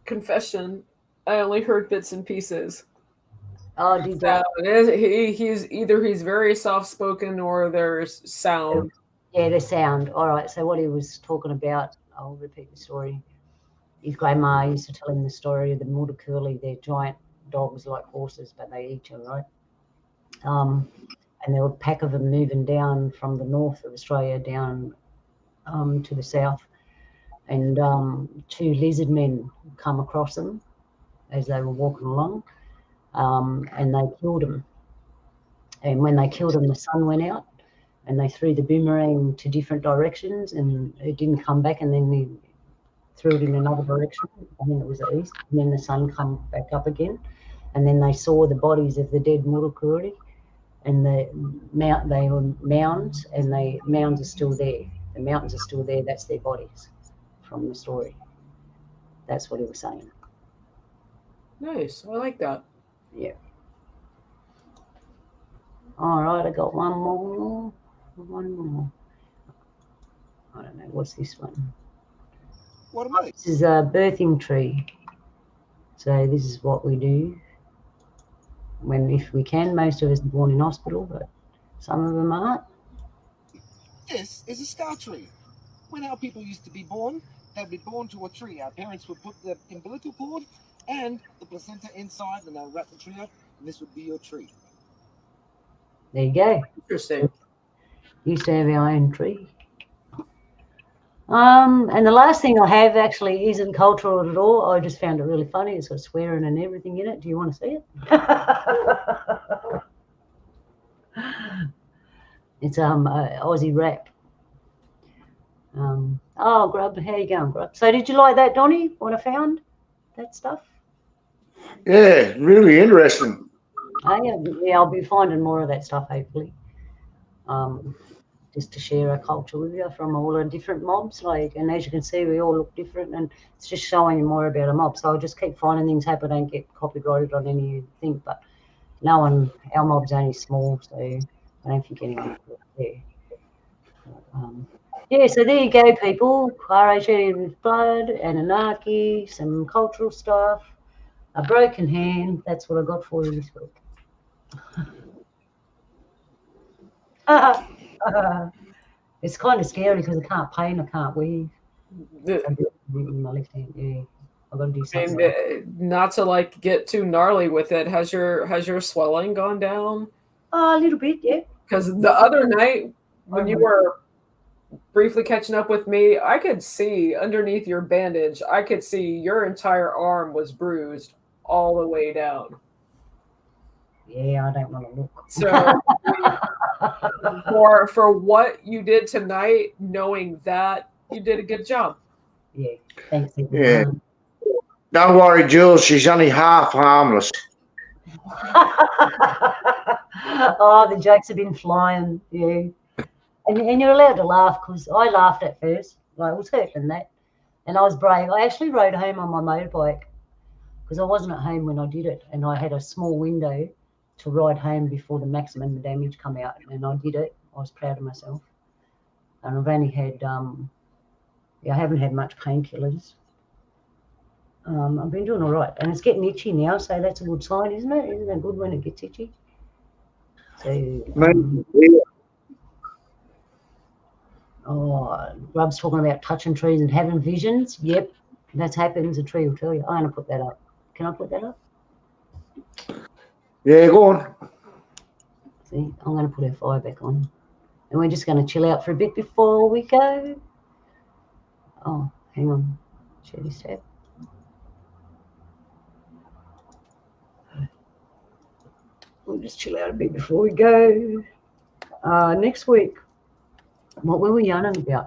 Confession. I only heard bits and pieces. Oh, did so he's very soft spoken or there's sound. Yeah, the sound. All right. So what he was talking about, I'll repeat the story. His grandma used to tell him the story of the Murru Curly. They're giant dogs like horses, but they eat you, right? And there were a pack of them moving down from the north of Australia down to the south. And 2 lizard men come across them as they were walking along, and they killed them. And when they killed them, the sun went out, and they threw the boomerang to different directions, and it didn't come back, and then they threw it in another direction. I think it was the east, and then the sun come back up again, and then they saw the bodies of the dead Murukuri, and they were mounds, and mounds are still there. The mountains are still there. That's their bodies from the story. That's what he was saying. Nice. I like that. Yeah. All right, I got one more. One more. I don't know. What's this one? What am I? This is a birthing tree. So this is what we do if we can. Most of us are born in hospital, but some of them aren't. This is a scar tree. When our people used to be born, they'd be born to a tree. Our parents would put the umbilical cord and the placenta inside, and they'll wrap the tree up, and this would be your tree. There you go. Interesting. Used to have our own tree. And the last thing I have actually isn't cultural at all. I just found it really funny. It's got swearing and everything in it. Do you want to see it? It's Aussie rap. Oh, Grub, how you going, Grub? So did you like that, Donnie? What I found? That stuff? Yeah, really interesting. Yeah, I'll be finding more of that stuff, hopefully. Just to share our culture with you from all the different mobs. And as you can see, we all look different, and it's just showing you more about a mob. So I'll just keep finding things, hope I don't get copyrighted on anything. But our mob's only small, so I don't think anyone will there. Yeah, so there you go, people. RHA with blood, annunaki, some cultural stuff, a broken hand. That's what I got for you this week. It's kind of scary because I can't paint, I can't weave. In my left hand, yeah. I've got to do something. And not to get too gnarly with it. Has your swelling gone down? A little bit, yeah. Because the other night when you were briefly catching up with me, I could see underneath your bandage, I could see your entire arm was bruised all the way down. Yeah, I don't want to look. So for what you did tonight, knowing that, you did a good job. Yeah, thanks. Yeah. Don't worry, Jules. She's only half harmless. Oh, the jokes have been flying. Yeah. And you're allowed to laugh because I laughed at first. It was hurting that. And I was brave. I actually rode home on my motorbike because I wasn't at home when I did it. And I had a small window to ride home before the maximum damage come out. And I did it. I was proud of myself. And I've only had, I haven't had much painkillers. I've been doing all right. And it's getting itchy now, so that's a good sign, isn't it? Isn't it good when it gets itchy? So, Rob's talking about touching trees and having visions. Yep, that happens. A tree will tell you. I'm going to put that up. Can I put that up? Yeah, go on. See, I'm going to put our fire back on. And we're just going to chill out for a bit before we go. Oh, hang on. Share this tab. We'll just chill out a bit before we go. Next week, what were we yarning about?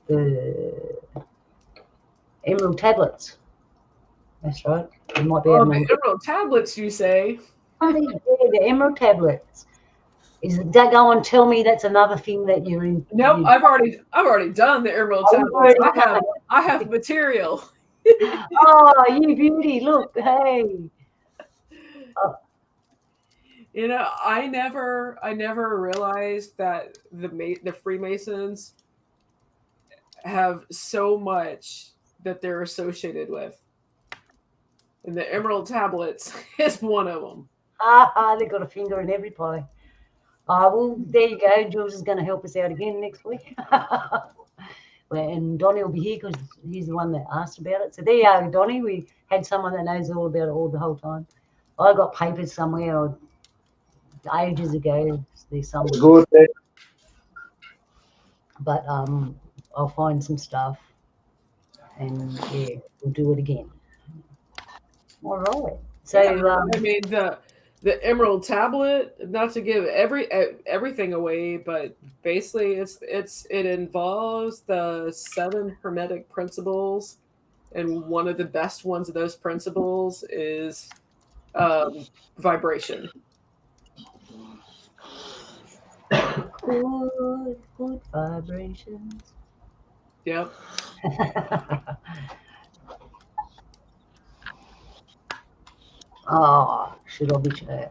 The emerald tablets. That's right. We might be the emerald tablets, you say? Oh, yeah, the emerald tablets. Is that go and tell me that's another thing that you're in? Nope, I've already done the emerald tablets. I have material. Oh, you beauty! Look, hey. Oh. You know, I never realized that the Freemasons have so much that they're associated with, and the emerald tablets is one of them. They've got a finger in every pie. Well, there you go. Jules is going to help us out again next week. And Donnie will be here because he's the one that asked about it. So there you are, Donnie. We had someone that knows all about it all the whole time. I got papers somewhere ages ago. There's some good. But I'll find some stuff, and yeah, we'll do it again. All right. So I mean the Emerald Tablet. Not to give everything away, but basically, it involves the 7 Hermetic principles, and one of the best ones of those principles is vibration. Good vibrations. Yep. Oh, should I be sure?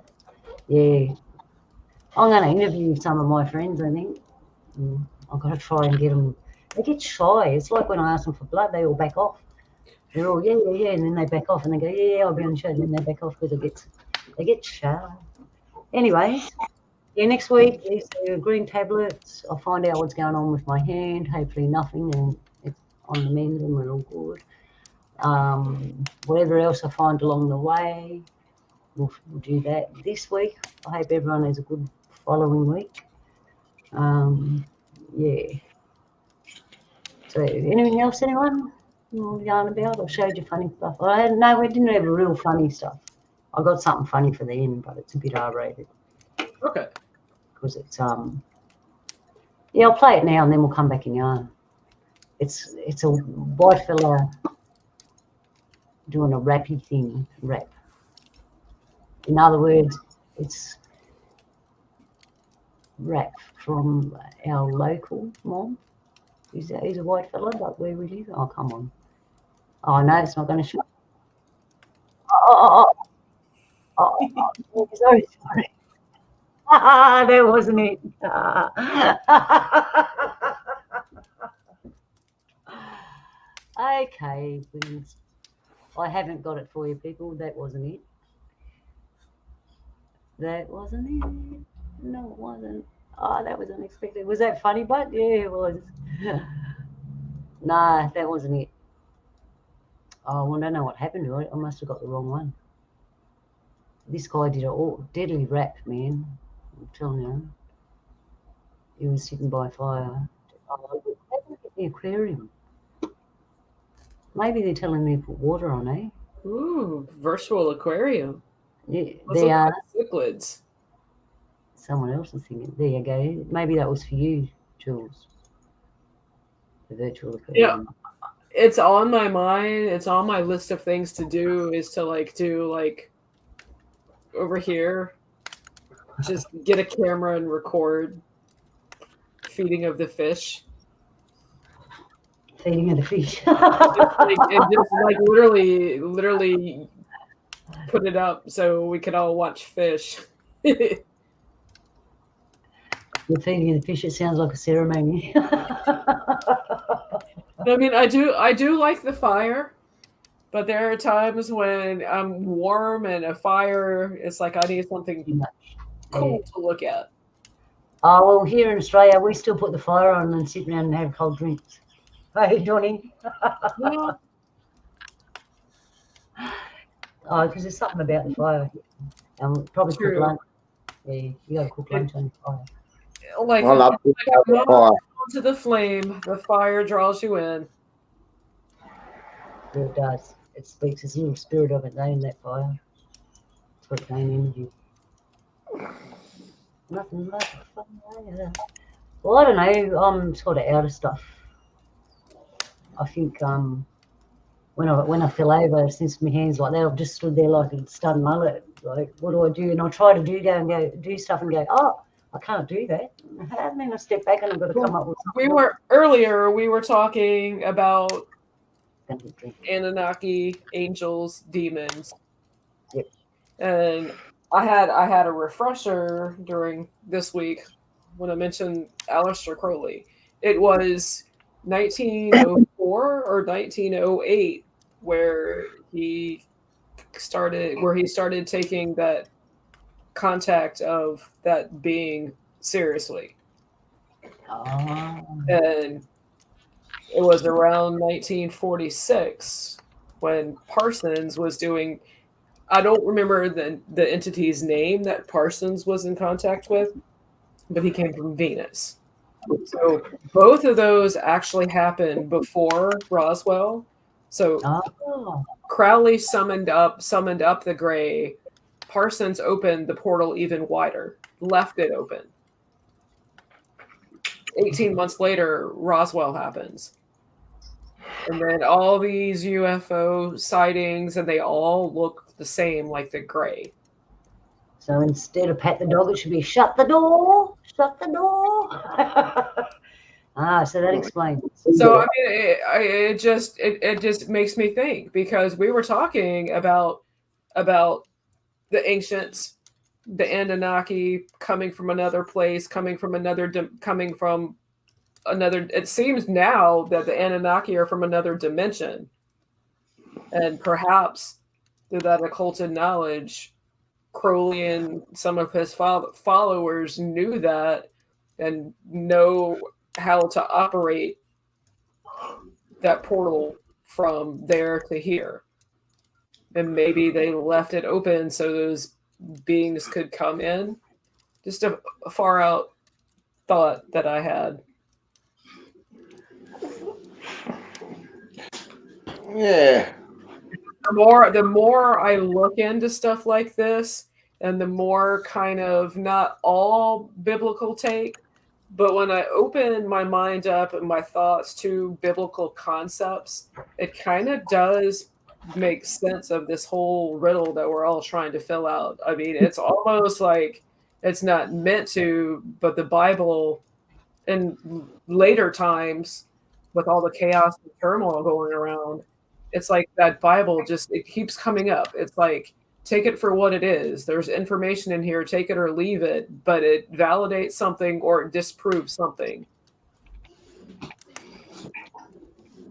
Yeah. I'm going to interview some of my friends, I think. I've got to try and get them. They get shy. It's like when I ask them for blood, they all back off. They're all, yeah, and then they back off and they go, yeah, I'll be on the show. And then they back off because they get shy. Anyways, yeah, next week, these green tablets. I'll find out what's going on with my hand. Hopefully nothing, and it's on the mend and we're all good. Whatever else I find along the way, we'll do that this week. I hope everyone has a good following week. Yeah. So, anything else, anyone? Yarn about? I showed you funny stuff. No, we didn't have real funny stuff. I got something funny for the end, but it's a bit R-rated. Okay. Because it's yeah, I'll play it now and then we'll come back and yarn. It's a white fella doing a rappy thing, rap. In other words, it's rap from our local mob. He's a white fella, but where we live. Oh, come on. Oh, no, it's not going to show. Oh, sorry. That wasn't it. Okay, please. I haven't got it for you, people. That wasn't it. That wasn't it. No, it wasn't. Oh, that was unexpected. Was that funny, bud? Yeah, it was. Nah, that wasn't it. Oh, well, I don't know what happened to it. I must have got the wrong one. This guy did a deadly rap, man. I'm telling you. He was sitting by a fire. Oh, the aquarium. Maybe they're telling me to put water on, eh? Ooh, virtual aquarium. Yeah, Those they look are. like cichlids. Someone else is thinking. There you go. Maybe that was for you, Jules. The virtual aquarium. Yeah, it's on my mind. It's on my list of things to do. Is to do over here. Just get a camera and record feeding of the fish. Feeding of the fish. just literally put it up so we could all watch fish. The feeding of the fish. It sounds like a ceremony. I mean, I do like the fire, but there are times when I'm warm and a fire. It's like I need something cool to look at. Oh, well, here in Australia, we still put the fire on and sit around and have cold drinks. Hey, Johnny. Yeah. Oh, because there's something about the fire. Probably True. cook lunch. Yeah, you got to cook lunch on the fire. Like, I love like the I'm fire. onto the flame, the fire draws you in. Yeah, it does. It speaks. There's a little spirit of it in that fire. It's got gain energy. Nothing like a fire. Well, I don't know. I'm sort of out of stuff. I think when I fell over, since my hands like that, I've just stood there like a stunned mullet. Like, what do I do? And I try to do stuff and go, oh, I can't do that. And then I step back and I've got to come up with something. We were talking about Anunnaki, angels, demons. Yep. And I had a refresher during this week when I mentioned Aleister Crowley. It was 1904 or 1908 where he started taking that contact of that being seriously. And it was around 1946 when Parsons was doing, I don't remember the entity's name that Parsons was in contact with, but he came from Venus. So both of those actually happened before Roswell. So Crowley summoned up the Gray Parsons opened the portal even wider, left it open. 18 months later, Roswell happens. And then all these UFO sightings, and they all look the same, like the gray. So instead of pat the dog, it should be shut the door, shut the door. So that explains. So I mean, it just makes me think, because we were talking about the ancients, the Anunnaki coming from another place, coming from another. It seems now that the Anunnaki are from another dimension, and perhaps through that occulted knowledge, Crowley and some of his followers knew that and know how to operate that portal from there to here. And maybe they left it open so those beings could come in. Just a far out thought that I had. Yeah. The more I look into stuff like this, and the more kind of not all biblical take, but when I open my mind up and my thoughts to biblical concepts, it kind of does make sense of this whole riddle that we're all trying to fill out. I mean, it's almost like it's not meant to, but the Bible in later times, with all the chaos and turmoil going around, it's like that Bible it keeps coming up. It's like, take it for what it is. There's information in here, take it or leave it, but it validates something or it disproves something.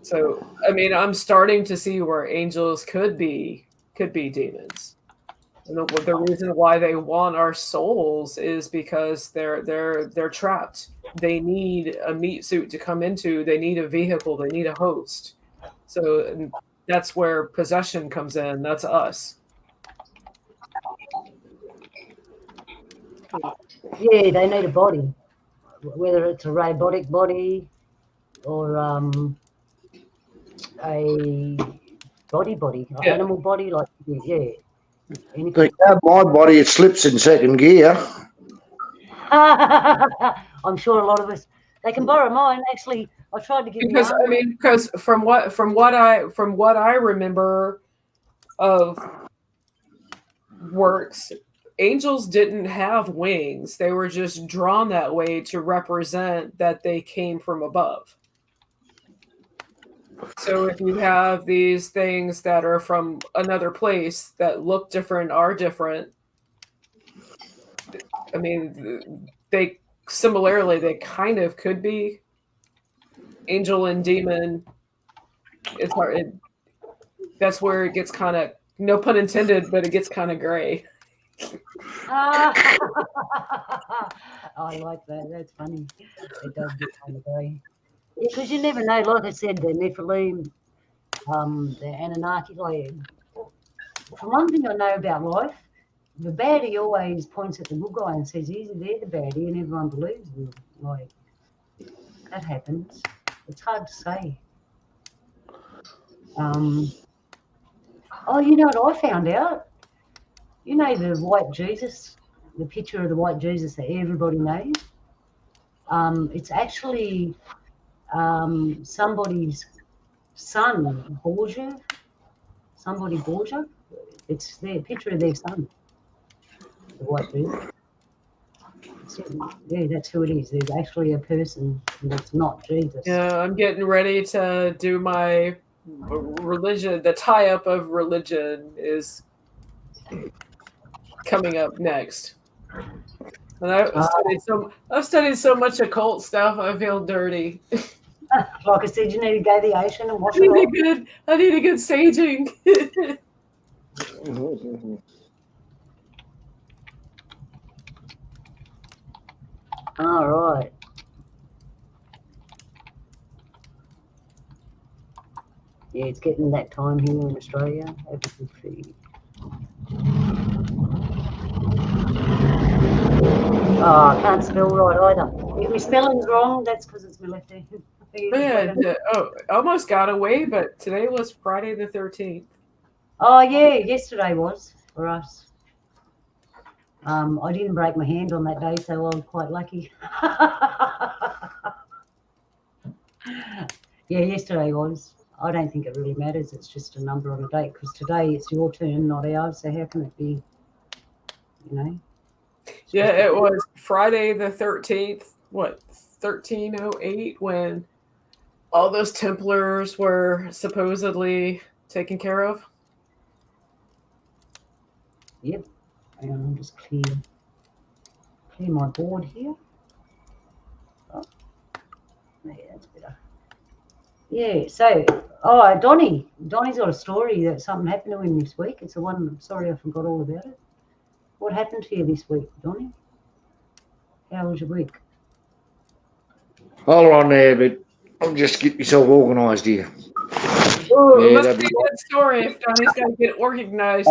So, I mean, I'm starting to see where angels could be demons. And the reason why they want our souls is because they're trapped. They need a meat suit to come into. They need a vehicle. They need a host. So that's where possession comes in. That's us. Yeah, they need a body, whether it's a robotic body or a body, Yeah. animal body, like yeah. They have my body, it slips in second gear. I'm sure a lot of us. They can borrow mine. Actually, I tried to give Because from what I remember of works, angels didn't have wings. They were just drawn that way to represent that they came from above. So if you have these things that are from another place that look different, are different, I mean, they kind of could be angel and demon. It's hard. That's where it gets kind of, no pun intended, but it gets kind of gray. I like that. That's funny. It does get kind of gray. Yeah, because you never know. Like I said, the Nephilim, the Anunnaki. Like, for one thing I know about life, the baddie always points at the good guy and says, "Easy, they're the baddie," and everyone believes them. Like, that happens. It's hard to say. Oh, you know what I found out? You know the white Jesus, the picture of the white Jesus that everybody knows? It's actually somebody's son, Borgia. Somebody Borgia. It's their picture of their son, the white Jesus. Yeah, that's who it is. There's actually a person that's not Jesus. Yeah, I'm getting ready to do my religion. The tie-up of religion is coming up next. And I've studied so much occult stuff, I feel dirty. Like I said, you need to go to the ocean and wash I need a good saging. All right. Yeah, it's getting that time here in Australia. Have a good feed. Oh, I can't spell right either. If my spelling's wrong, that's because it's my left hand. Yeah, almost got away, but today was Friday the 13th. Oh, yeah, yesterday was for us. I didn't break my hand on that day, so I was quite lucky. Yeah, yesterday was. I don't think it really matters. It's just a number on a date because today it's your turn, not ours. So how can it be, you know? Yeah, it was Friday the 13th, 1308, when all those Templars were supposedly taken care of. Yep. Hang on, I'll just clear my board here. Oh, yeah, that's better. Yeah, so, Donnie's got a story that something happened to him this week. It's the one, I'm sorry I forgot all about it. What happened to you this week, Donnie? How was your week? Hold on there, but I'll just get myself organised here. Oh, Yeah, it must that'd be a be good story if Donnie's got to get organized.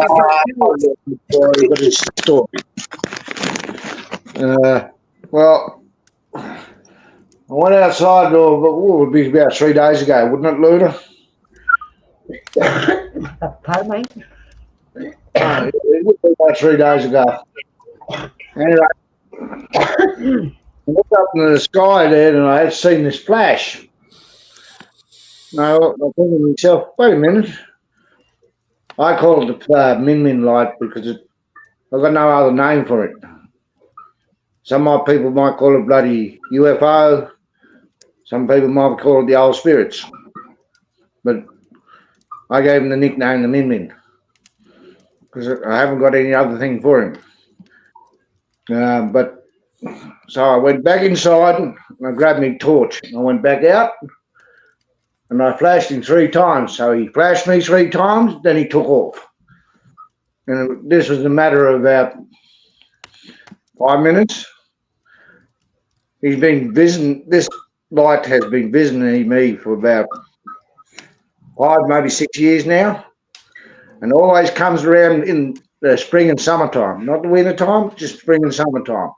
got his story. Well, I went outside, what would be about 3 days ago, wouldn't it, Luna? Pardon me? It would be about 3 days ago. Anyway, I looked up into the sky there and I had seen this flash. Now, I thought to myself, wait a minute. I call it the Min Min light because I've got no other name for it. Some people might call it bloody UFO. Some people might call it the old spirits. But I gave him the nickname the Min Min because I haven't got any other thing for him. So I went back inside and I grabbed my torch. I went back out and I flashed him 3 times. So he flashed me 3 times, then he took off. And this was a matter of about 5 minutes. He's been visiting, this light has been visiting me for about 5, maybe 6 years now. And always comes around in the spring and summertime, not the winter time, just spring and summertime.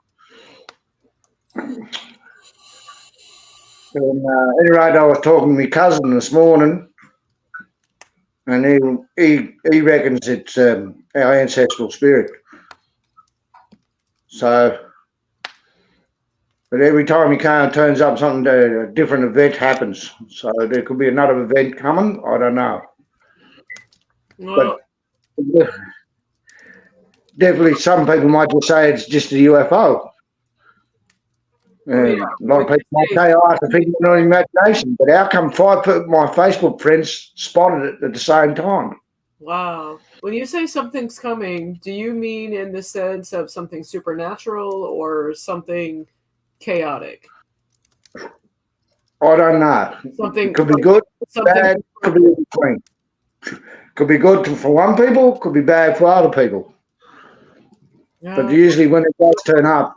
And, at any rate, I was talking to my cousin this morning, and he reckons it's our ancestral spirit. So, but every time he turns up, something, a different event happens. So there could be another event coming. I don't know. Well, but definitely, some people might just say it's just a UFO. A lot of people might say, "Oh, it's a figment of imagination." But how come 5 of my Facebook friends spotted it at the same time? wow. When you say something's coming, do you mean in the sense of something supernatural or something chaotic? I don't know. Something could be good, something bad, could be in between. Could be good for one people, could be bad for other people. But usually when it does turn up,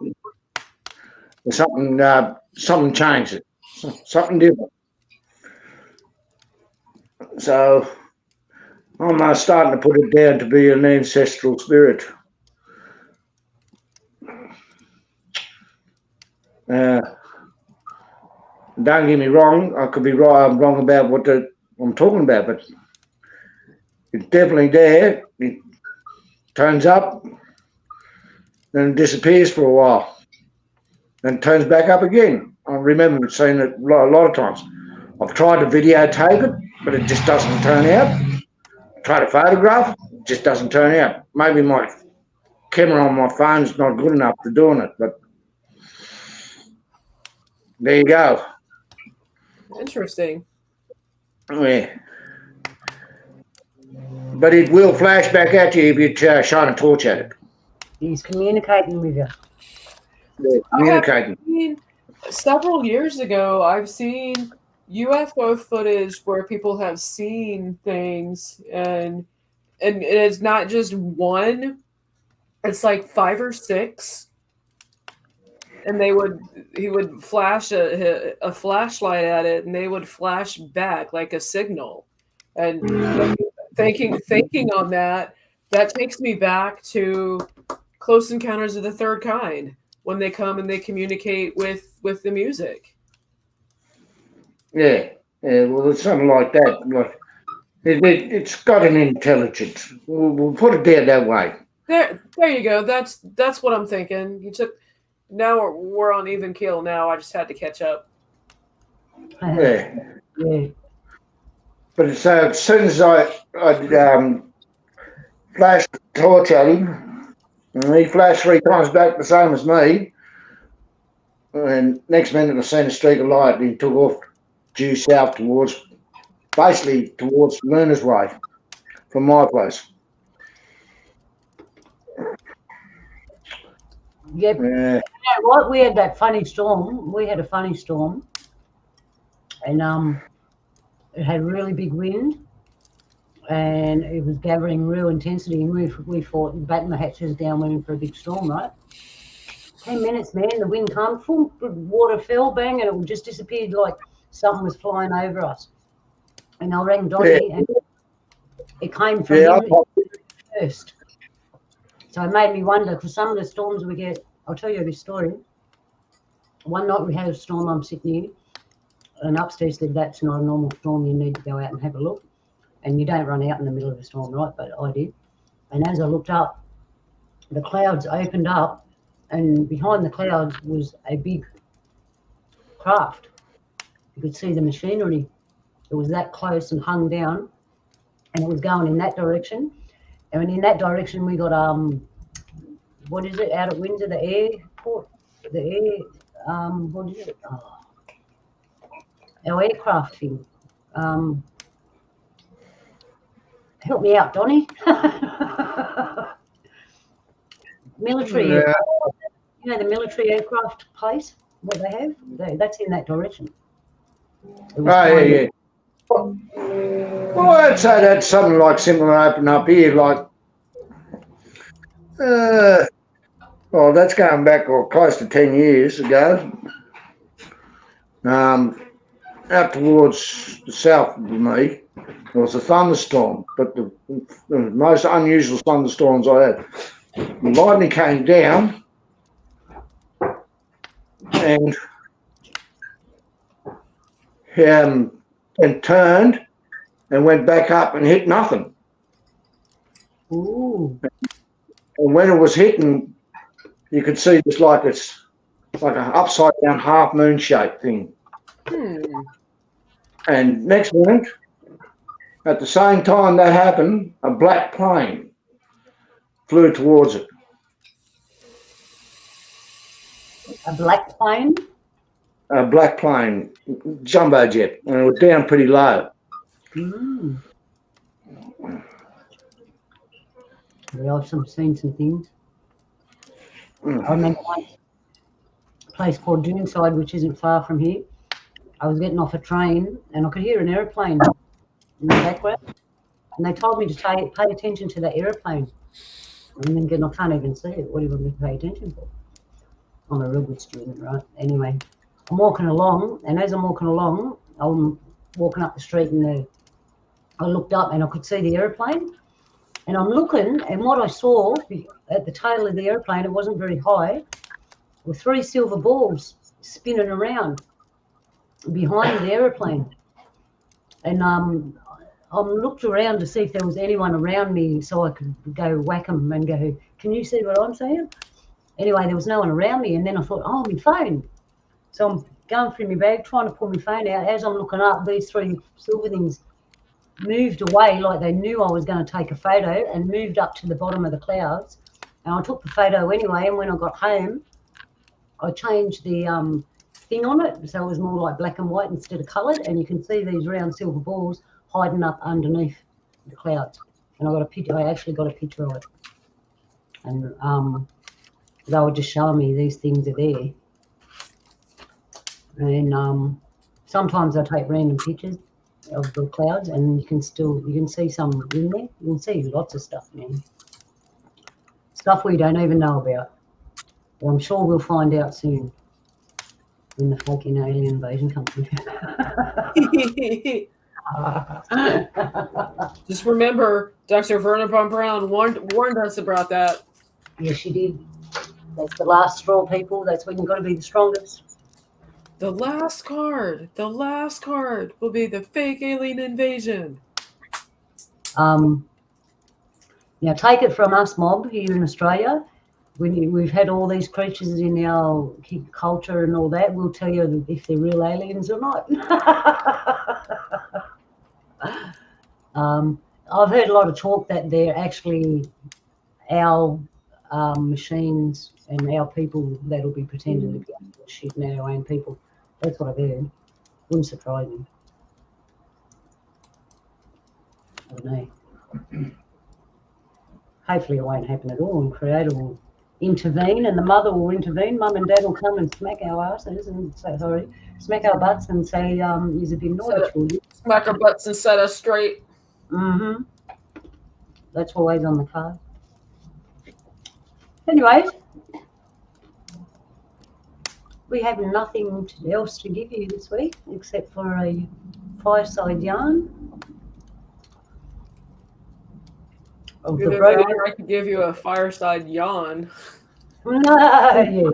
there's something changed it, something different. So I'm starting to put it down to be an ancestral spirit. Don't get me wrong, I could be right, I'm wrong about what I'm talking about, but it's definitely there. It turns up, then it disappears for a while, then it turns back up again. I remember seeing it a lot of times. I've tried to videotape it, but it just doesn't turn out. I try to photograph, it just doesn't turn out. Maybe my camera on my phone's not good enough for doing it, but there you go. Interesting. Yeah. But it will flash back at you if you shine a torch at it. He's communicating with you. Yeah, communicating. Several years ago, I've seen UFO footage where people have seen things, and it's not just one; it's like 5 or 6. And he would flash a flashlight at it, and they would flash back like a signal. And thinking on that takes me back to Close Encounters of the Third Kind, when they come and they communicate with the music. Yeah, well, it's something like that. Like it's got an intelligence. We'll put it there that way. There you go. That's what I'm thinking. You took. Now we're on even keel. Now I just had to catch up. Yeah. Yeah. But so as soon as I flashed the torch at him, and he flashed 3 times back the same as me, and next minute I seen a streak of light and he took off due south basically towards Lerner's Way from my place. Yep. Yeah. You know what? We had that funny storm. We had a funny storm, and it had really big wind, and it was gathering real intensity. And we fought, battened the hatches down, went in for a big storm, right? 10 minutes, man. The wind calmed, full water fell, bang, and it just disappeared like something was flying over us. And I rang Donnie, and it came from him first. So it made me wonder, because some of the storms we get, I'll tell you this story. One night we had a storm, I'm sitting here, and upstairs said that's not a normal storm, you need to go out and have a look. And you don't run out in the middle of a storm, right? But I did. And as I looked up, the clouds opened up, and behind the clouds was a big craft. You could see the machinery. It was that close and hung down, and it was going in that direction. And in that direction, we got what is it out at Windsor? The airport, what is it? Oh, our aircraft thing. Help me out, Donnie. Military. Yeah. You know the military aircraft place, what they have? That's in that direction. Yeah. Well, I'd say that's something like similar open up here, like, well, that's going back close to 10 years ago. Out towards the south of me, there was a thunderstorm, but the most unusual thunderstorms I had. The lightning came down and turned and went back up and hit nothing. Ooh. And when it was hitting, you could see it's like an upside down half moon shaped thing. And next minute, at the same time that happened, a black plane flew towards it. A black plane? A black plane, jumbo jet, and it was down pretty low. I've seen some things. I remember one place called Doonside, which isn't far from here. I was getting off a train and I could hear an aeroplane in the background. And they told me to pay attention to that aeroplane. And then I can't even see it. What do you want me to pay attention for? I'm a real good student, right? Anyway, I'm walking along, and as I'm walking along, I'm walking up the street, and I looked up and I could see the aeroplane. And I'm looking, and what I saw at the tail of the aeroplane, it wasn't very high, were 3 silver balls spinning around behind the aeroplane. And I looked around to see if there was anyone around me so I could go whack them and go, can you see what I'm saying? Anyway, there was no one around me, and then I thought, oh, my phone. So I'm going through my bag, trying to pull my phone out. As I'm looking up, these 3 silver things moved away like they knew I was going to take a photo, and moved up to the bottom of the clouds. And I took the photo anyway, and when I got home, I changed the thing on it, so it was more like black and white instead of coloured, and you can see these round silver balls hiding up underneath the clouds. And I got a picture. I actually got a picture of it, and they were just showing me these things are there. And sometimes I take random pictures of the clouds, and you can see some in there. You can see lots of stuff, man. Stuff we don't even know about. Well, I'm sure we'll find out soon when the fucking alien invasion comes. Just remember, Dr. Verna von Braun warned us about that. Yes, she did. That's the last straw, people. That's when you've got to be the strongest. The last card will be the fake alien invasion. Now, take it from us, mob, here in Australia. When we've had all these creatures in our culture and all that, we'll tell you if they're real aliens or not. I've heard a lot of talk that they're actually our machines and our people that'll be pretending to be shit and our own people. That's what I've heard. Wouldn't surprise me. I don't know. Hopefully it won't happen at all, and Creator will intervene, and the mother will intervene. Mum and Dad will come and smack our asses and say, sorry, smack our butts and say, you're a bit naughty. Smack our butts and set us straight. Mm-hmm. That's always on the card. Anyways, we have nothing else to give you this week except for a fireside yarn. Of the I could give you a fireside yawn. No.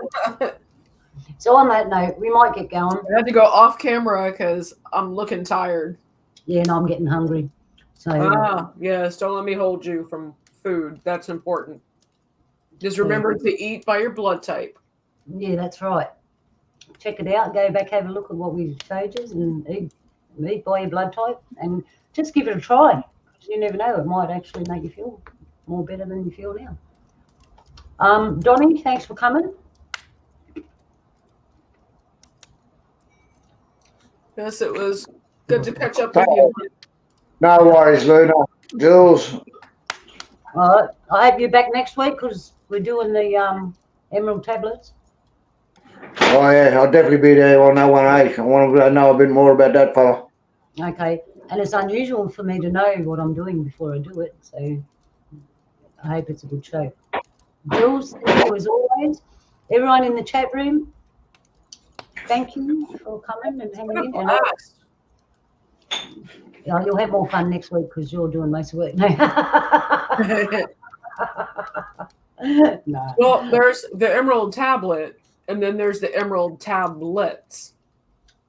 So on that note, we might get going. I had to go off camera because I'm looking tired. Yeah, and I'm getting hungry. So yes, don't let me hold you from food. That's important. Just remember to eat by your blood type. Yeah, that's right. Check it out. Go back, have a look at what we showed you, and eat by your blood type, and just give it a try. You never know; it might actually make you feel more better than you feel now. Donnie, thanks for coming. Yes, it was good to catch up with you. No worries, Luna. Jules. All right. I hope you're back next week because we're doing the emerald tablets. Oh, yeah, I'll definitely be there on that one, eh? I want to know a bit more about that fella. Okay. And it's unusual for me to know what I'm doing before I do it. So I hope it's a good show. Jules, thank you as always. Everyone in the chat room, thank you for coming and hanging in. And you'll have more fun next week because you're doing most of the work. No. Well, there's the emerald tablet, and then there's the emerald tablets.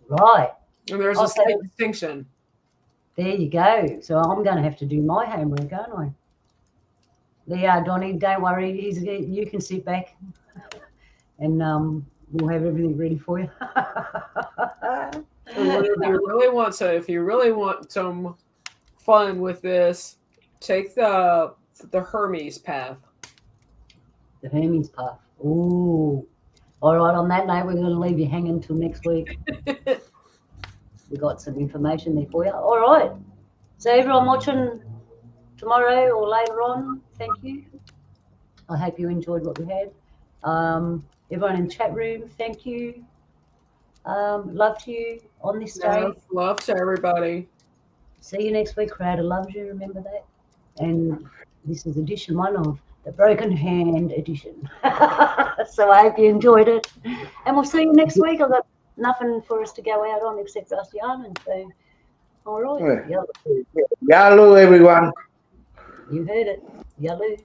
Right. And there's a slight distinction. There you go. So I'm going to have to do my homework, aren't I? Yeah, Donnie, don't worry. You can sit back and we'll have everything ready for you. If you really want some fun with this, take the Hermes path. The Hermes path. Ooh. All right, on that note, we're going to leave you hanging till next week. We got some information there for you. All right. So everyone watching tomorrow or later on, thank you. I hope you enjoyed what we had. Everyone in the chat room, thank you. Love to you on this day. Love to everybody. See you next week. Creator loves you, remember that. And this is edition 1 of the Broken Hand edition. So I hope you enjoyed it. And we'll see you next week. I've got nothing for us to go out on except us yarning. So, all right. Yalu, everyone. You heard it. Yalu.